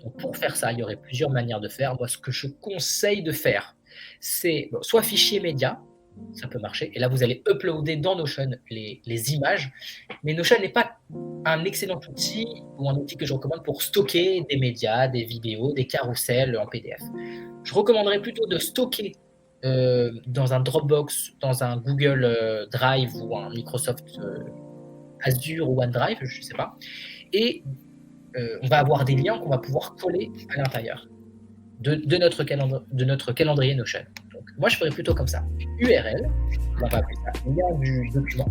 Donc, pour faire ça, il y aurait plusieurs manières de faire. Moi, ce que je conseille de faire, c'est soit fichier média, ça peut marcher, et là vous allez uploader dans Notion les images, mais Notion n'est pas un excellent outil ou un outil que je recommande pour stocker des médias, des vidéos, des carousels en PDF. Je recommanderais plutôt de stocker dans un Dropbox, dans un Google Drive ou un Microsoft Azure ou OneDrive, je ne sais pas. Et on va avoir des liens qu'on va pouvoir coller à l'intérieur de notre calendrier Notion. Donc, moi, je ferais plutôt comme ça. URL, on va appeler ça lien du document.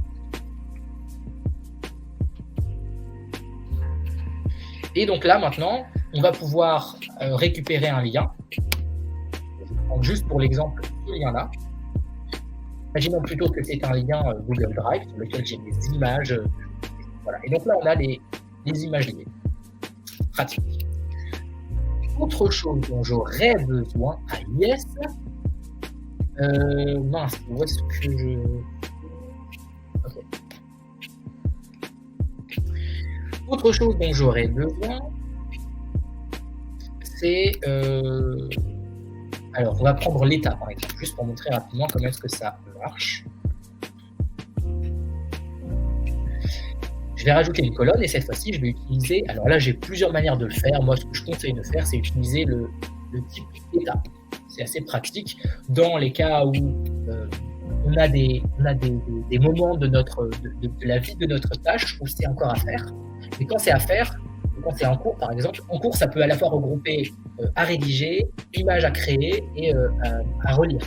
Et donc là, maintenant, on va pouvoir récupérer un lien. Donc, juste pour l'exemple, ce lien-là. Imaginons plutôt que c'est un lien Google Drive sur lequel j'ai des images. Voilà. Et donc là, on a les images liées. Pratique. Autre chose dont j'aurais besoin, ah yes, mince, où est-ce que je... Ok. Autre chose dont j'aurais besoin, c'est... Alors, on va prendre l'état, par exemple, juste pour montrer rapidement comment est-ce que ça marche. Je vais rajouter une colonne et cette fois-ci, je vais utiliser... Alors là, j'ai plusieurs manières de le faire. Moi, ce que je conseille de faire, c'est utiliser le type état. C'est assez pratique dans les cas où on a des moments de la vie de notre tâche où c'est encore à faire. Mais quand c'est à faire, quand c'est en cours, par exemple, en cours, ça peut à la fois regrouper à rédiger, images à créer et à relire.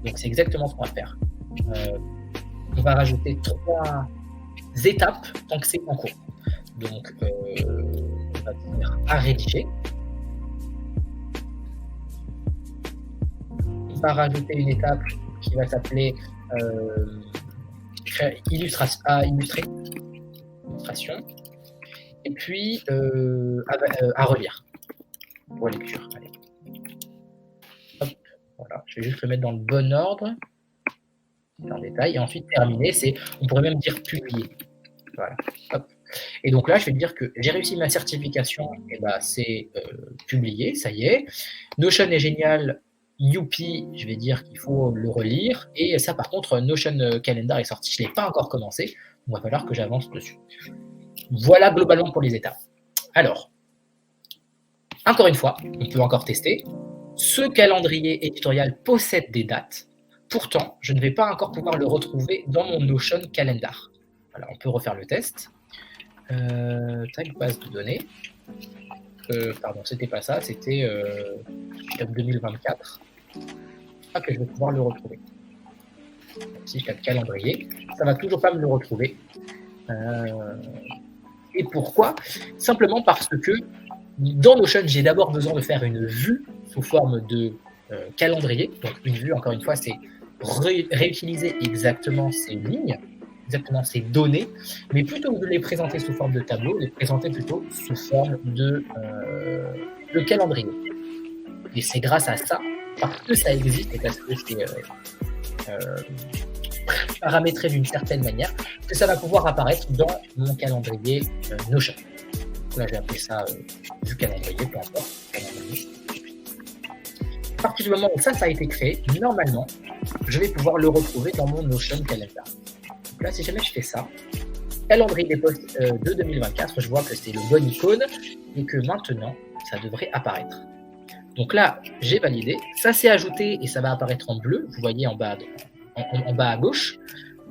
Donc, c'est exactement ce qu'on va faire. On va rajouter 3 étapes tant que c'est en cours. Donc, on va dire à rédiger. On va rajouter une étape qui va s'appeler illustration. Et puis à relire pour lecture. Allez. Hop, voilà. Je vais juste le mettre dans le bon ordre, en détail, et ensuite terminer, on pourrait même dire publier. Voilà. Hop. Et donc là, je vais dire que j'ai réussi ma certification, et c'est publié, ça y est. Notion est génial, youpi, je vais dire qu'il faut le relire. Et ça, par contre, Notion Calendar est sorti, je ne l'ai pas encore commencé, il va falloir que j'avance dessus. Voilà globalement pour les étapes. Alors, encore une fois, on peut encore tester. Ce calendrier éditorial possède des dates. Pourtant, je ne vais pas encore pouvoir le retrouver dans mon Notion Calendar. Alors, on peut refaire le test. Base de données. Pardon, c'était pas ça, c'était 2024. Que je vais pouvoir le retrouver. Donc, si je tape calendrier, ça ne va toujours pas me le retrouver. Et pourquoi? Simplement parce que dans Notion, j'ai d'abord besoin de faire une vue sous forme de calendrier. Donc une vue, encore une fois, c'est réutiliser exactement ces lignes, exactement ces données, mais plutôt que de les présenter sous forme de tableau, les présenter plutôt sous forme de calendrier. Et c'est grâce à ça, parce que ça existe et parce que c'est paramétré d'une certaine manière, que ça va pouvoir apparaître dans mon calendrier Notion. Donc là, je vais appeler ça du calendrier, peu importe. À partir du moment où ça a été créé, normalement, je vais pouvoir le retrouver dans mon Notion Calendar. Donc là, si jamais je fais ça, calendrier des posts de 2024, je vois que c'est le bon icône et que maintenant, ça devrait apparaître. Donc là, j'ai validé, ça s'est ajouté et ça va apparaître en bleu, vous voyez en bas à gauche.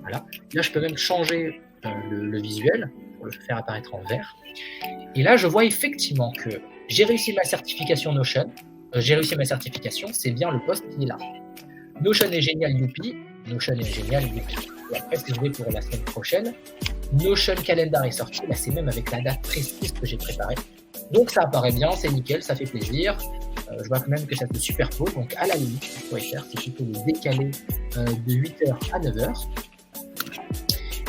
Voilà. Là, je peux même changer le visuel pour le faire apparaître en vert. Et là, je vois effectivement que j'ai réussi ma certification Notion. J'ai réussi ma certification, c'est bien le post qui est là. Notion est génial, youpi. Notion est génial, youpi. Et après, si je vais pour la semaine prochaine, Notion Calendar est sorti. Là, c'est même avec la date précise que j'ai préparée. Donc, ça apparaît bien, c'est nickel, ça fait plaisir. Je vois quand même que ça se superpose. Donc, à la limite, ce qu'il faudrait faire, c'est plutôt le décaler de 8h à 9h.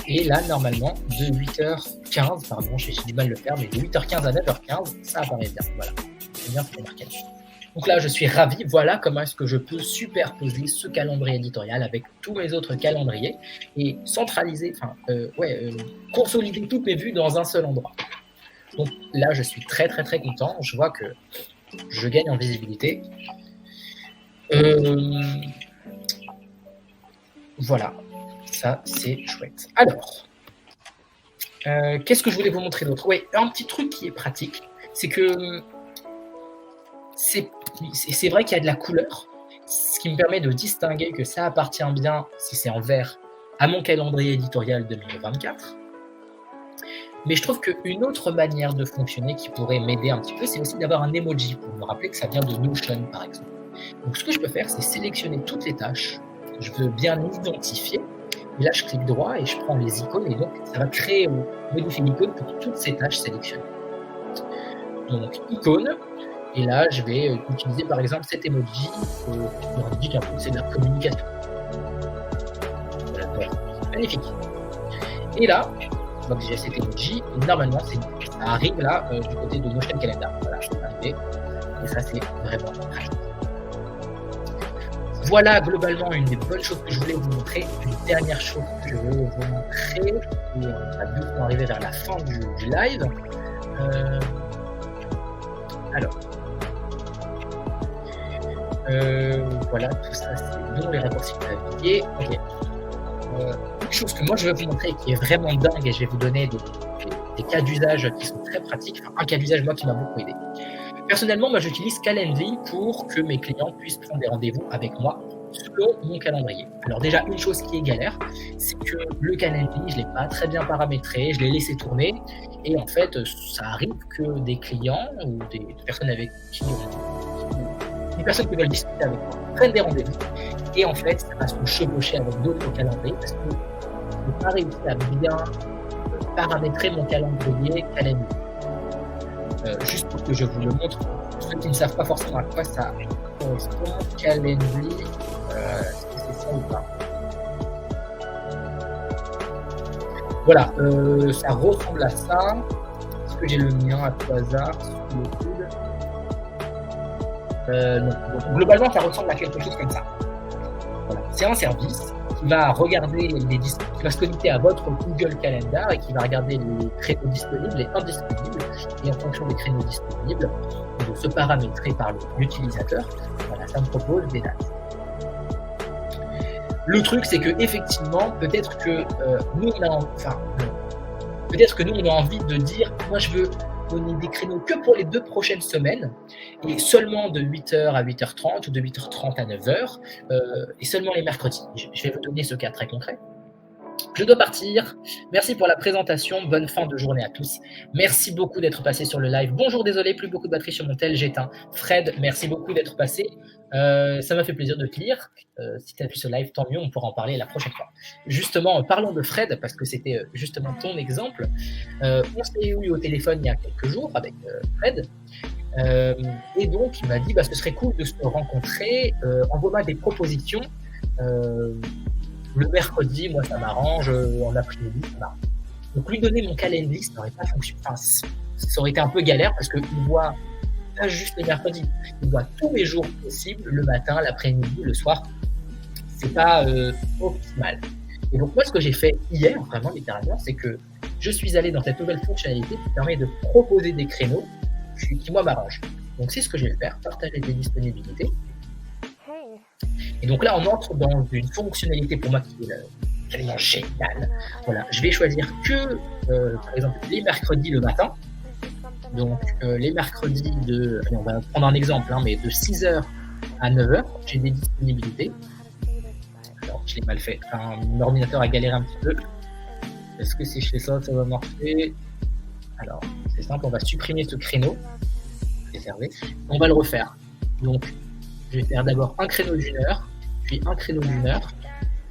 Et là, normalement, de 8h15, pardon, j'ai du mal à le faire, mais de 8h15 à 9h15, ça apparaît bien. Voilà, c'est bien, c'est marqué. Donc là, je suis ravi. Voilà comment est-ce que je peux superposer ce calendrier éditorial avec tous mes autres calendriers et centraliser, consolider toutes mes vues dans un seul endroit. Donc là, je suis très, très, très content. Je vois que je gagne en visibilité. Voilà, ça, c'est chouette. Alors, qu'est-ce que je voulais vous montrer d'autre? Oui, un petit truc qui est pratique, c'est que c'est vrai qu'il y a de la couleur, ce qui me permet de distinguer que ça appartient bien, si c'est en vert, à mon calendrier éditorial 2024. Mais je trouve qu'une autre manière de fonctionner qui pourrait m'aider un petit peu, c'est aussi d'avoir un emoji pour me rappeler que ça vient de Notion, par exemple. Donc, ce que je peux faire, c'est sélectionner toutes les tâches que je veux bien identifier. Et là, je clique droit et je prends les icônes. Et donc, ça va créer ou modifier l'icône pour toutes ces tâches sélectionnées. Donc, icône. Et là, je vais utiliser, par exemple, cet emoji qui indique un peu que c'est de la communication. Voilà, magnifique. Et là, donc j'ai cet emoji, normalement c'est ça arrive là du côté de Notion Calendar. Voilà, je suis arrivé. Et ça, c'est vraiment très chouette. Voilà globalement une des bonnes choses que je voulais vous montrer. Une dernière chose que je veux vous montrer, et on va bientôt arriver vers la fin du live. Voilà, tout ça c'est bon, les raccourcis clavier. Ok. Une chose que moi je vais vous montrer qui est vraiment dingue et je vais vous donner des cas d'usage qui sont très pratiques. Enfin, un cas d'usage moi qui m'a beaucoup aidé. Personnellement, moi j'utilise Calendly pour que mes clients puissent prendre des rendez-vous avec moi selon mon calendrier. Alors déjà, une chose qui est galère, c'est que le Calendly, je ne l'ai pas très bien paramétré, je l'ai laissé tourner et en fait, ça arrive que des clients ou des personnes avec qui des personnes qui veulent discuter avec moi prennent des rendez-vous et en fait, ça va se chevaucher avec d'autres calendriers parce que je n'ai pas réussi à bien paramétrer mon calendrier Calendly. Juste pour que je vous le montre, pour ceux qui ne savent pas forcément à quoi ça correspond, Calendly, est-ce que c'est ça ou pas? Voilà, ça ressemble à ça. Est-ce que j'ai le mien à tout hasard sous le coude? Non. Donc, globalement, ça ressemble à quelque chose comme ça. Voilà. C'est un service qui va regarder qui va se connecter à votre Google Calendar et qui va regarder les créneaux disponibles et indisponibles. Et en fonction des créneaux disponibles, de se paramétrer par l'utilisateur, voilà, ça me propose des dates. Le truc, c'est que effectivement, peut-être que nous, on a envie de dire, moi, je veux donner des créneaux que pour les 2 prochaines semaines et seulement de 8h à 8h30 ou de 8h30 à 9h et seulement les mercredis. Je vais vous donner ce cas très concret. Je dois partir. Merci pour la présentation. Bonne fin de journée à tous. Merci beaucoup d'être passé sur le live. Bonjour, désolé, plus beaucoup de batterie sur mon tel, j'éteins. Fred, merci beaucoup d'être passé. Ça m'a fait plaisir de te lire. Si tu as vu ce live, tant mieux, on pourra en parler la prochaine fois. Justement, parlons de Fred, parce que c'était justement ton exemple. On s'est eu au téléphone il y a quelques jours avec Fred. Et donc, il m'a dit ce serait cool de se rencontrer. Envoie-moi des propositions. Le mercredi, moi, ça m'arrange. En après-midi, ça m'arrange. Donc, lui donner mon calendrier, ça n'aurait pas fonctionné. Enfin, ça aurait été un peu galère parce qu'il voit pas juste les mercredis. Il voit tous les jours possibles, le matin, l'après-midi, le soir. C'est pas optimal. Et donc, moi, ce que j'ai fait hier, vraiment, littéralement, c'est que je suis allé dans cette nouvelle fonctionnalité qui permet de proposer des créneaux qui moi, m'arrangent. Donc, c'est ce que je vais faire. Partager des disponibilités. Et donc là, on entre dans une fonctionnalité pour moi qui est tellement géniale. Voilà, je vais choisir que, par exemple, les mercredis le matin. Donc, les mercredis allez, on va prendre un exemple, mais de 6h à 9h, j'ai des disponibilités. Alors, je l'ai mal fait. Enfin, mon ordinateur a galéré un petit peu. Est-ce que si je fais ça, ça va marcher? Alors, c'est simple, on va supprimer ce créneau. Réservé. On va le refaire. Donc, je vais faire d'abord un créneau d'1 heure, puis un créneau d'1 heure,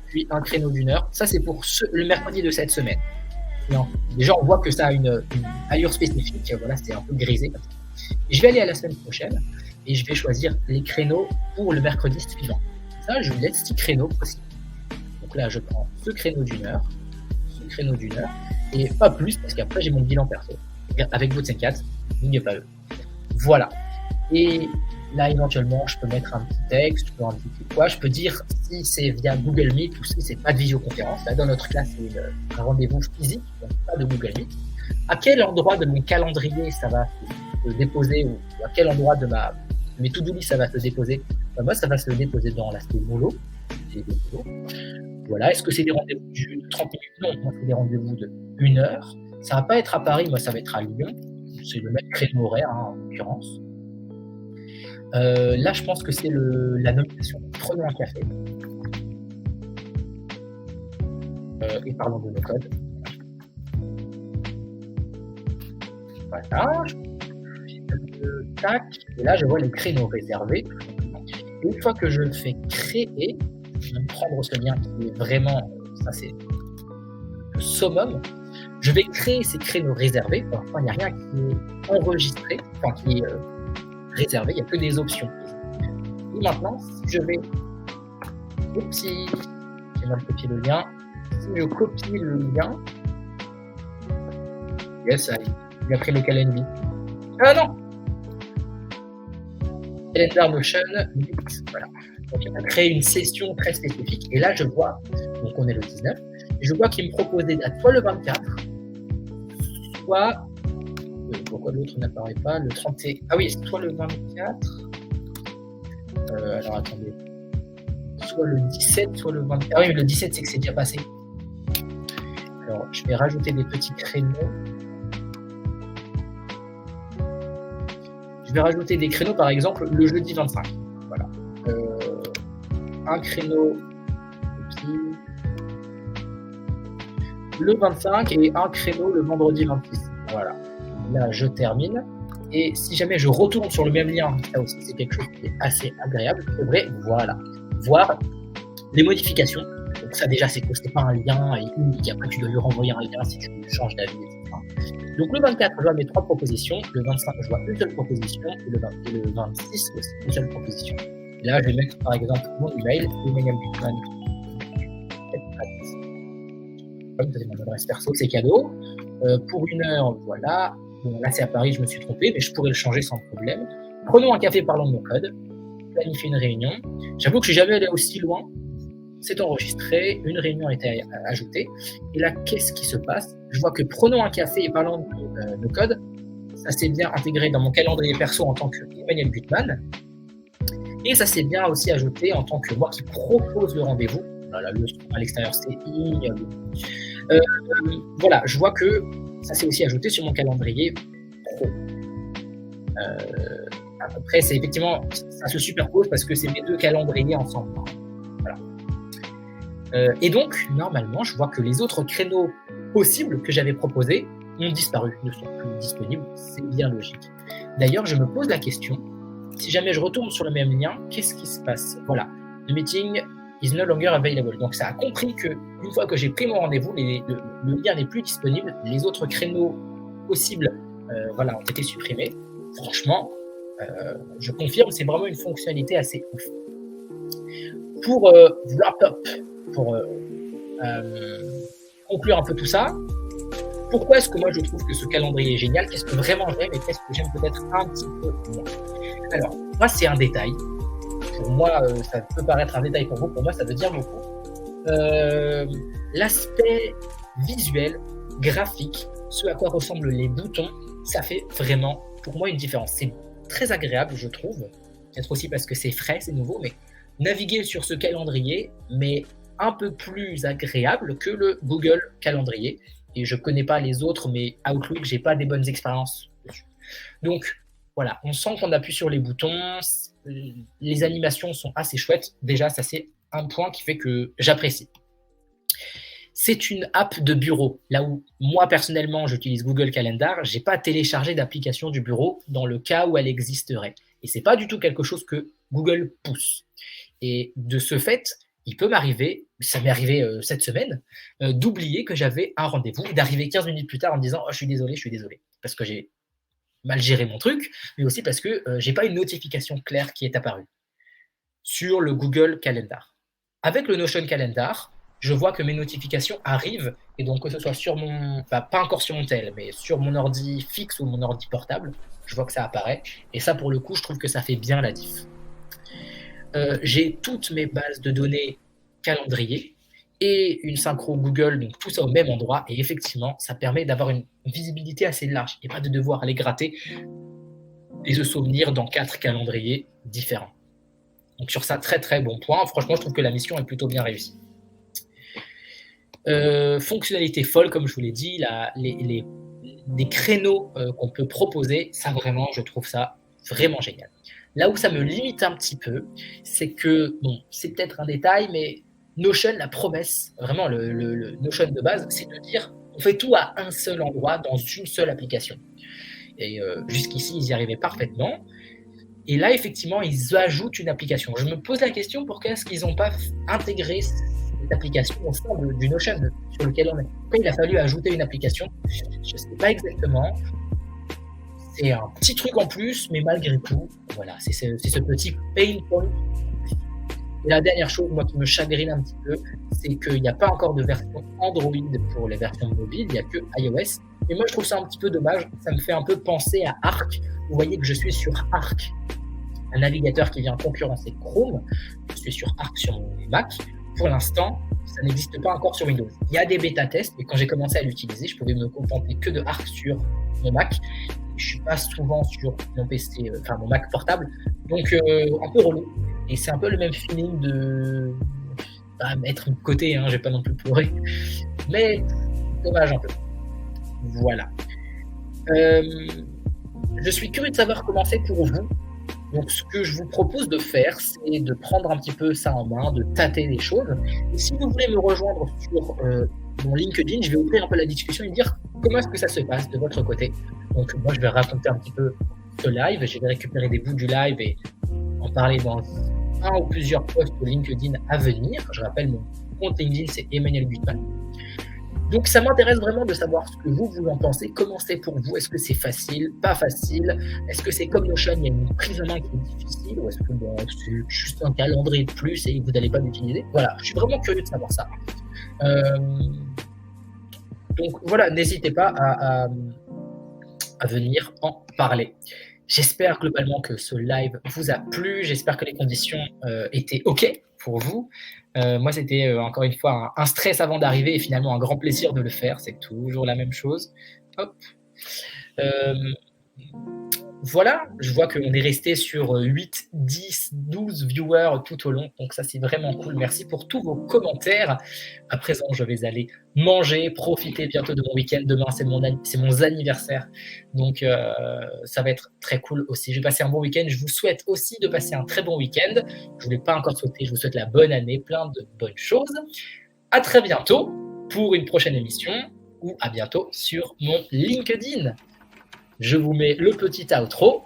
puis un créneau d'1 heure. Ça, c'est pour le mercredi de cette semaine. Non. Déjà, on voit que ça a une allure spécifique. Voilà, c'est un peu grisé. Et je vais aller à la semaine prochaine et je vais choisir les créneaux pour le mercredi suivant. Ça, je laisse 6 créneaux possibles. Donc là, je prends ce créneau d'1 heure, ce créneau d'1 heure, et pas plus, parce qu'après, j'ai mon bilan perso. Avec votre 4, n'oubliez pas eux. Voilà. Et là, éventuellement, je peux mettre un petit texte, je peux indiquer quoi, je peux dire si c'est via Google Meet ou si c'est pas de visioconférence. Là, dans notre classe, c'est un rendez-vous physique, donc pas de Google Meet. À quel endroit de mon calendrier ça va se déposer ou à quel endroit de mes to-do list ça va se déposer? Moi, ça va se déposer dans l'aspect boulot. Voilà. Est-ce que c'est des rendez-vous de 30 minutes? Non, moi, c'est des rendez-vous de 1 heure. Ça va pas être à Paris, moi, ça va être à Lyon. C'est le même créneau horaire, en l'occurrence. Là, je pense que c'est la nomination. Prenons un café. Et parlons de nos codes. Voilà. Tac. Et là, je vois les créneaux réservés. Et une fois que je fais créer, je vais prendre ce lien qui est vraiment, ça c'est le summum. Je vais créer ces créneaux réservés. Pour l'instant, il n'y a rien qui est enregistré, enfin qui est réservé, il n'y a que des options. Et maintenant, si je vais... Oups, j'ai mal copié le lien. Si je copie le lien... Yes, Il a pris le Calendly. Ah non! Calendar Notion 8, voilà. Donc il a créé une session très spécifique. Et là, je vois, donc on est le 19, et je vois qu'il me propose des dates, soit le 24, soit... pourquoi l'autre n'apparaît pas? Le 31... Ah oui, soit le 24... alors attendez. Soit le 17, soit le 24... Ah oui, mais le 17, c'est que c'est déjà passé. Alors, je vais rajouter des petits créneaux. Je vais rajouter des créneaux, par exemple, le jeudi 25. Voilà. Un créneau le 25 et un créneau le vendredi 26. Voilà. Là, je termine. Et si jamais je retourne sur le même lien, ça aussi, c'est quelque chose qui est assez agréable. Je devrais, voilà, voir les modifications. Donc ça, déjà, c'est que ce n'est pas un lien unique. Après, tu dois lui renvoyer un lien si tu changes d'avis, etc. Donc le 24, je vois mes 3 propositions. Le 25, je vois une seule proposition. Et le 26, aussi une seule proposition. Et là, je vais mettre, par exemple, mon email, Emmanuel Bitman. C'est mon adresse perso, c'est cadeau. Pour 1 heure, voilà. Bon, là, c'est à Paris, je me suis trompé, mais je pourrais le changer sans problème. Prenons un café, parlons de mon code. Planifier une réunion. J'avoue que je ne suis jamais allé aussi loin. C'est enregistré, une réunion a été ajoutée. Et là, qu'est-ce qui se passe? Je vois que prenons un café et parlons de nos codes. Ça s'est bien intégré dans mon calendrier perso en tant que Emmanuel Bitman. Et ça s'est bien aussi ajouté en tant que moi qui propose le rendez-vous. Voilà, le son à l'extérieur, c'est voilà, je vois que ça s'est aussi ajouté sur mon calendrier pro. Après, c'est effectivement, ça se superpose parce que c'est mes 2 calendriers ensemble. Voilà. Et donc, normalement, je vois que les autres créneaux possibles que j'avais proposés ont disparu, ne sont plus disponibles. C'est bien logique. D'ailleurs, je me pose la question, si jamais je retourne sur le même lien, qu'est-ce qui se passe? Voilà, le meeting is no longer available. Donc, ça a compris qu'une fois que j'ai pris mon rendez-vous, le lien n'est plus disponible. Les autres créneaux possibles voilà, ont été supprimés. Franchement, je confirme, c'est vraiment une fonctionnalité assez ouf. Pour wrap up, pour conclure un peu tout ça, pourquoi est-ce que moi je trouve que ce calendrier est génial? Qu'est-ce que vraiment j'aime et qu'est-ce que j'aime peut-être un petit peu moins? Alors, moi, c'est un détail. Pour moi, ça peut paraître un détail pour vous. Pour moi, ça veut dire beaucoup. L'aspect visuel, graphique, ce à quoi ressemblent les boutons, ça fait vraiment, pour moi, une différence. C'est très agréable, je trouve. Peut-être aussi parce que c'est frais, c'est nouveau, mais naviguer sur ce calendrier, mais un peu plus agréable que le Google Calendrier. Et je ne connais pas les autres, mais Outlook, je n'ai pas des bonnes expériences dessus. Donc, voilà, on sent qu'on appuie sur les boutons, les animations sont assez chouettes. Déjà, ça, c'est un point qui fait que j'apprécie. C'est une app de bureau. Là où moi, personnellement, j'utilise Google Calendar, je n'ai pas téléchargé d'application du bureau dans le cas où elle existerait. Et ce n'est pas du tout quelque chose que Google pousse. Et de ce fait, il peut m'arriver, ça m'est arrivé cette semaine, d'oublier que j'avais un rendez-vous et d'arriver 15 minutes plus tard en me disant « Oh, je suis désolé », parce que j'ai mal géré mon truc, mais aussi parce que je n'ai pas une notification claire qui est apparue sur le Google Calendar. Avec le Notion Calendar, je vois que mes notifications arrivent, et donc que ce soit sur mon, pas encore sur mon tel, mais sur mon ordi fixe ou mon ordi portable, je vois que ça apparaît, et ça pour le coup, je trouve que ça fait bien la diff. J'ai toutes mes bases de données calendrier et une synchro Google, donc tout ça au même endroit, et effectivement, ça permet d'avoir une visibilité assez large, et pas de devoir aller gratter et se souvenir dans 4 calendriers différents. Donc sur ça, très très bon point. Franchement, je trouve que la mission est plutôt bien réussie. Fonctionnalité folle, comme je vous l'ai dit, les créneaux qu'on peut proposer, ça vraiment, je trouve ça vraiment génial. Là où ça me limite un petit peu, c'est que, bon, c'est peut-être un détail, mais Notion, la promesse, vraiment le Notion de base, c'est de dire on fait tout à un seul endroit, dans une seule application. Et jusqu'ici, ils y arrivaient parfaitement. Et là, effectivement, ils ajoutent une application. Je me pose la question, pourquoi est-ce qu'ils n'ont pas intégré cette application au sein du Notion sur lequel on est? Pourquoi il a fallu ajouter une application? Je ne sais pas exactement. C'est un petit truc en plus, mais malgré tout, voilà, c'est ce petit pain point. Et la dernière chose, moi, qui me chagrine un petit peu, c'est qu'il n'y a pas encore de version Android pour les versions mobiles, il n'y a que iOS. Et moi, je trouve ça un petit peu dommage. Ça me fait un peu penser à Arc. Vous voyez que je suis sur Arc, un navigateur qui vient concurrencer Chrome. Je suis sur Arc sur mon Mac. Pour l'instant, ça n'existe pas encore sur Windows. Il y a des bêta-tests, mais quand j'ai commencé à l'utiliser, je pouvais me contenter que de Arc sur mon Mac. Je suis pas souvent sur mon PC, enfin mon Mac portable, donc un peu relou. Et c'est un peu le même feeling de mettre de côté, hein, j'ai pas non plus pleuré, mais dommage un peu. Voilà. Je suis curieux de savoir comment c'est pour vous. Donc, ce que je vous propose de faire, c'est de prendre un petit peu ça en main, de tâter les choses. Et si vous voulez me rejoindre sur mon LinkedIn, je vais ouvrir un peu la discussion et dire comment est-ce que ça se passe de votre côté. Donc, moi, je vais raconter un petit peu ce live. Je vais récupérer des bouts du live et en parler dans un ou plusieurs posts LinkedIn à venir. Je rappelle, mon compte LinkedIn, c'est Emmanuel Gutmann. Donc, ça m'intéresse vraiment de savoir ce que vous en pensez. Comment c'est pour vous? Est-ce que c'est facile, pas facile? Est-ce que c'est comme Notion, il y a une prise en main qui est difficile? Ou est-ce que c'est juste un calendrier de plus et vous n'allez pas l'utiliser? Voilà, je suis vraiment curieux de savoir ça. Donc, voilà, n'hésitez pas à venir en parler. J'espère globalement que ce live vous a plu. J'espère que les conditions étaient OK pour vous. Moi, c'était encore une fois un stress avant d'arriver et finalement un grand plaisir de le faire. C'est toujours la même chose. Hop. Voilà, je vois qu'on est resté sur 8, 10, 12 viewers tout au long. Donc ça, c'est vraiment cool. Merci pour tous vos commentaires. À présent, je vais aller manger, profiter bientôt de mon week-end. Demain, c'est mon anniversaire. Donc, ça va être très cool aussi. Je vais passer un bon week-end. Je vous souhaite aussi de passer un très bon week-end. Je ne vous l'ai pas encore souhaité. Je vous souhaite la bonne année, plein de bonnes choses. À très bientôt pour une prochaine émission ou à bientôt sur mon LinkedIn. Je vous mets le petit outro.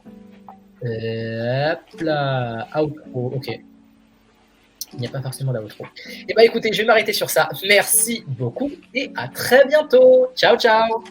Hop là, outro, ok. Il n'y a pas forcément d'outro. Et bah écoutez, je vais m'arrêter sur ça. Merci beaucoup et à très bientôt. Ciao, ciao.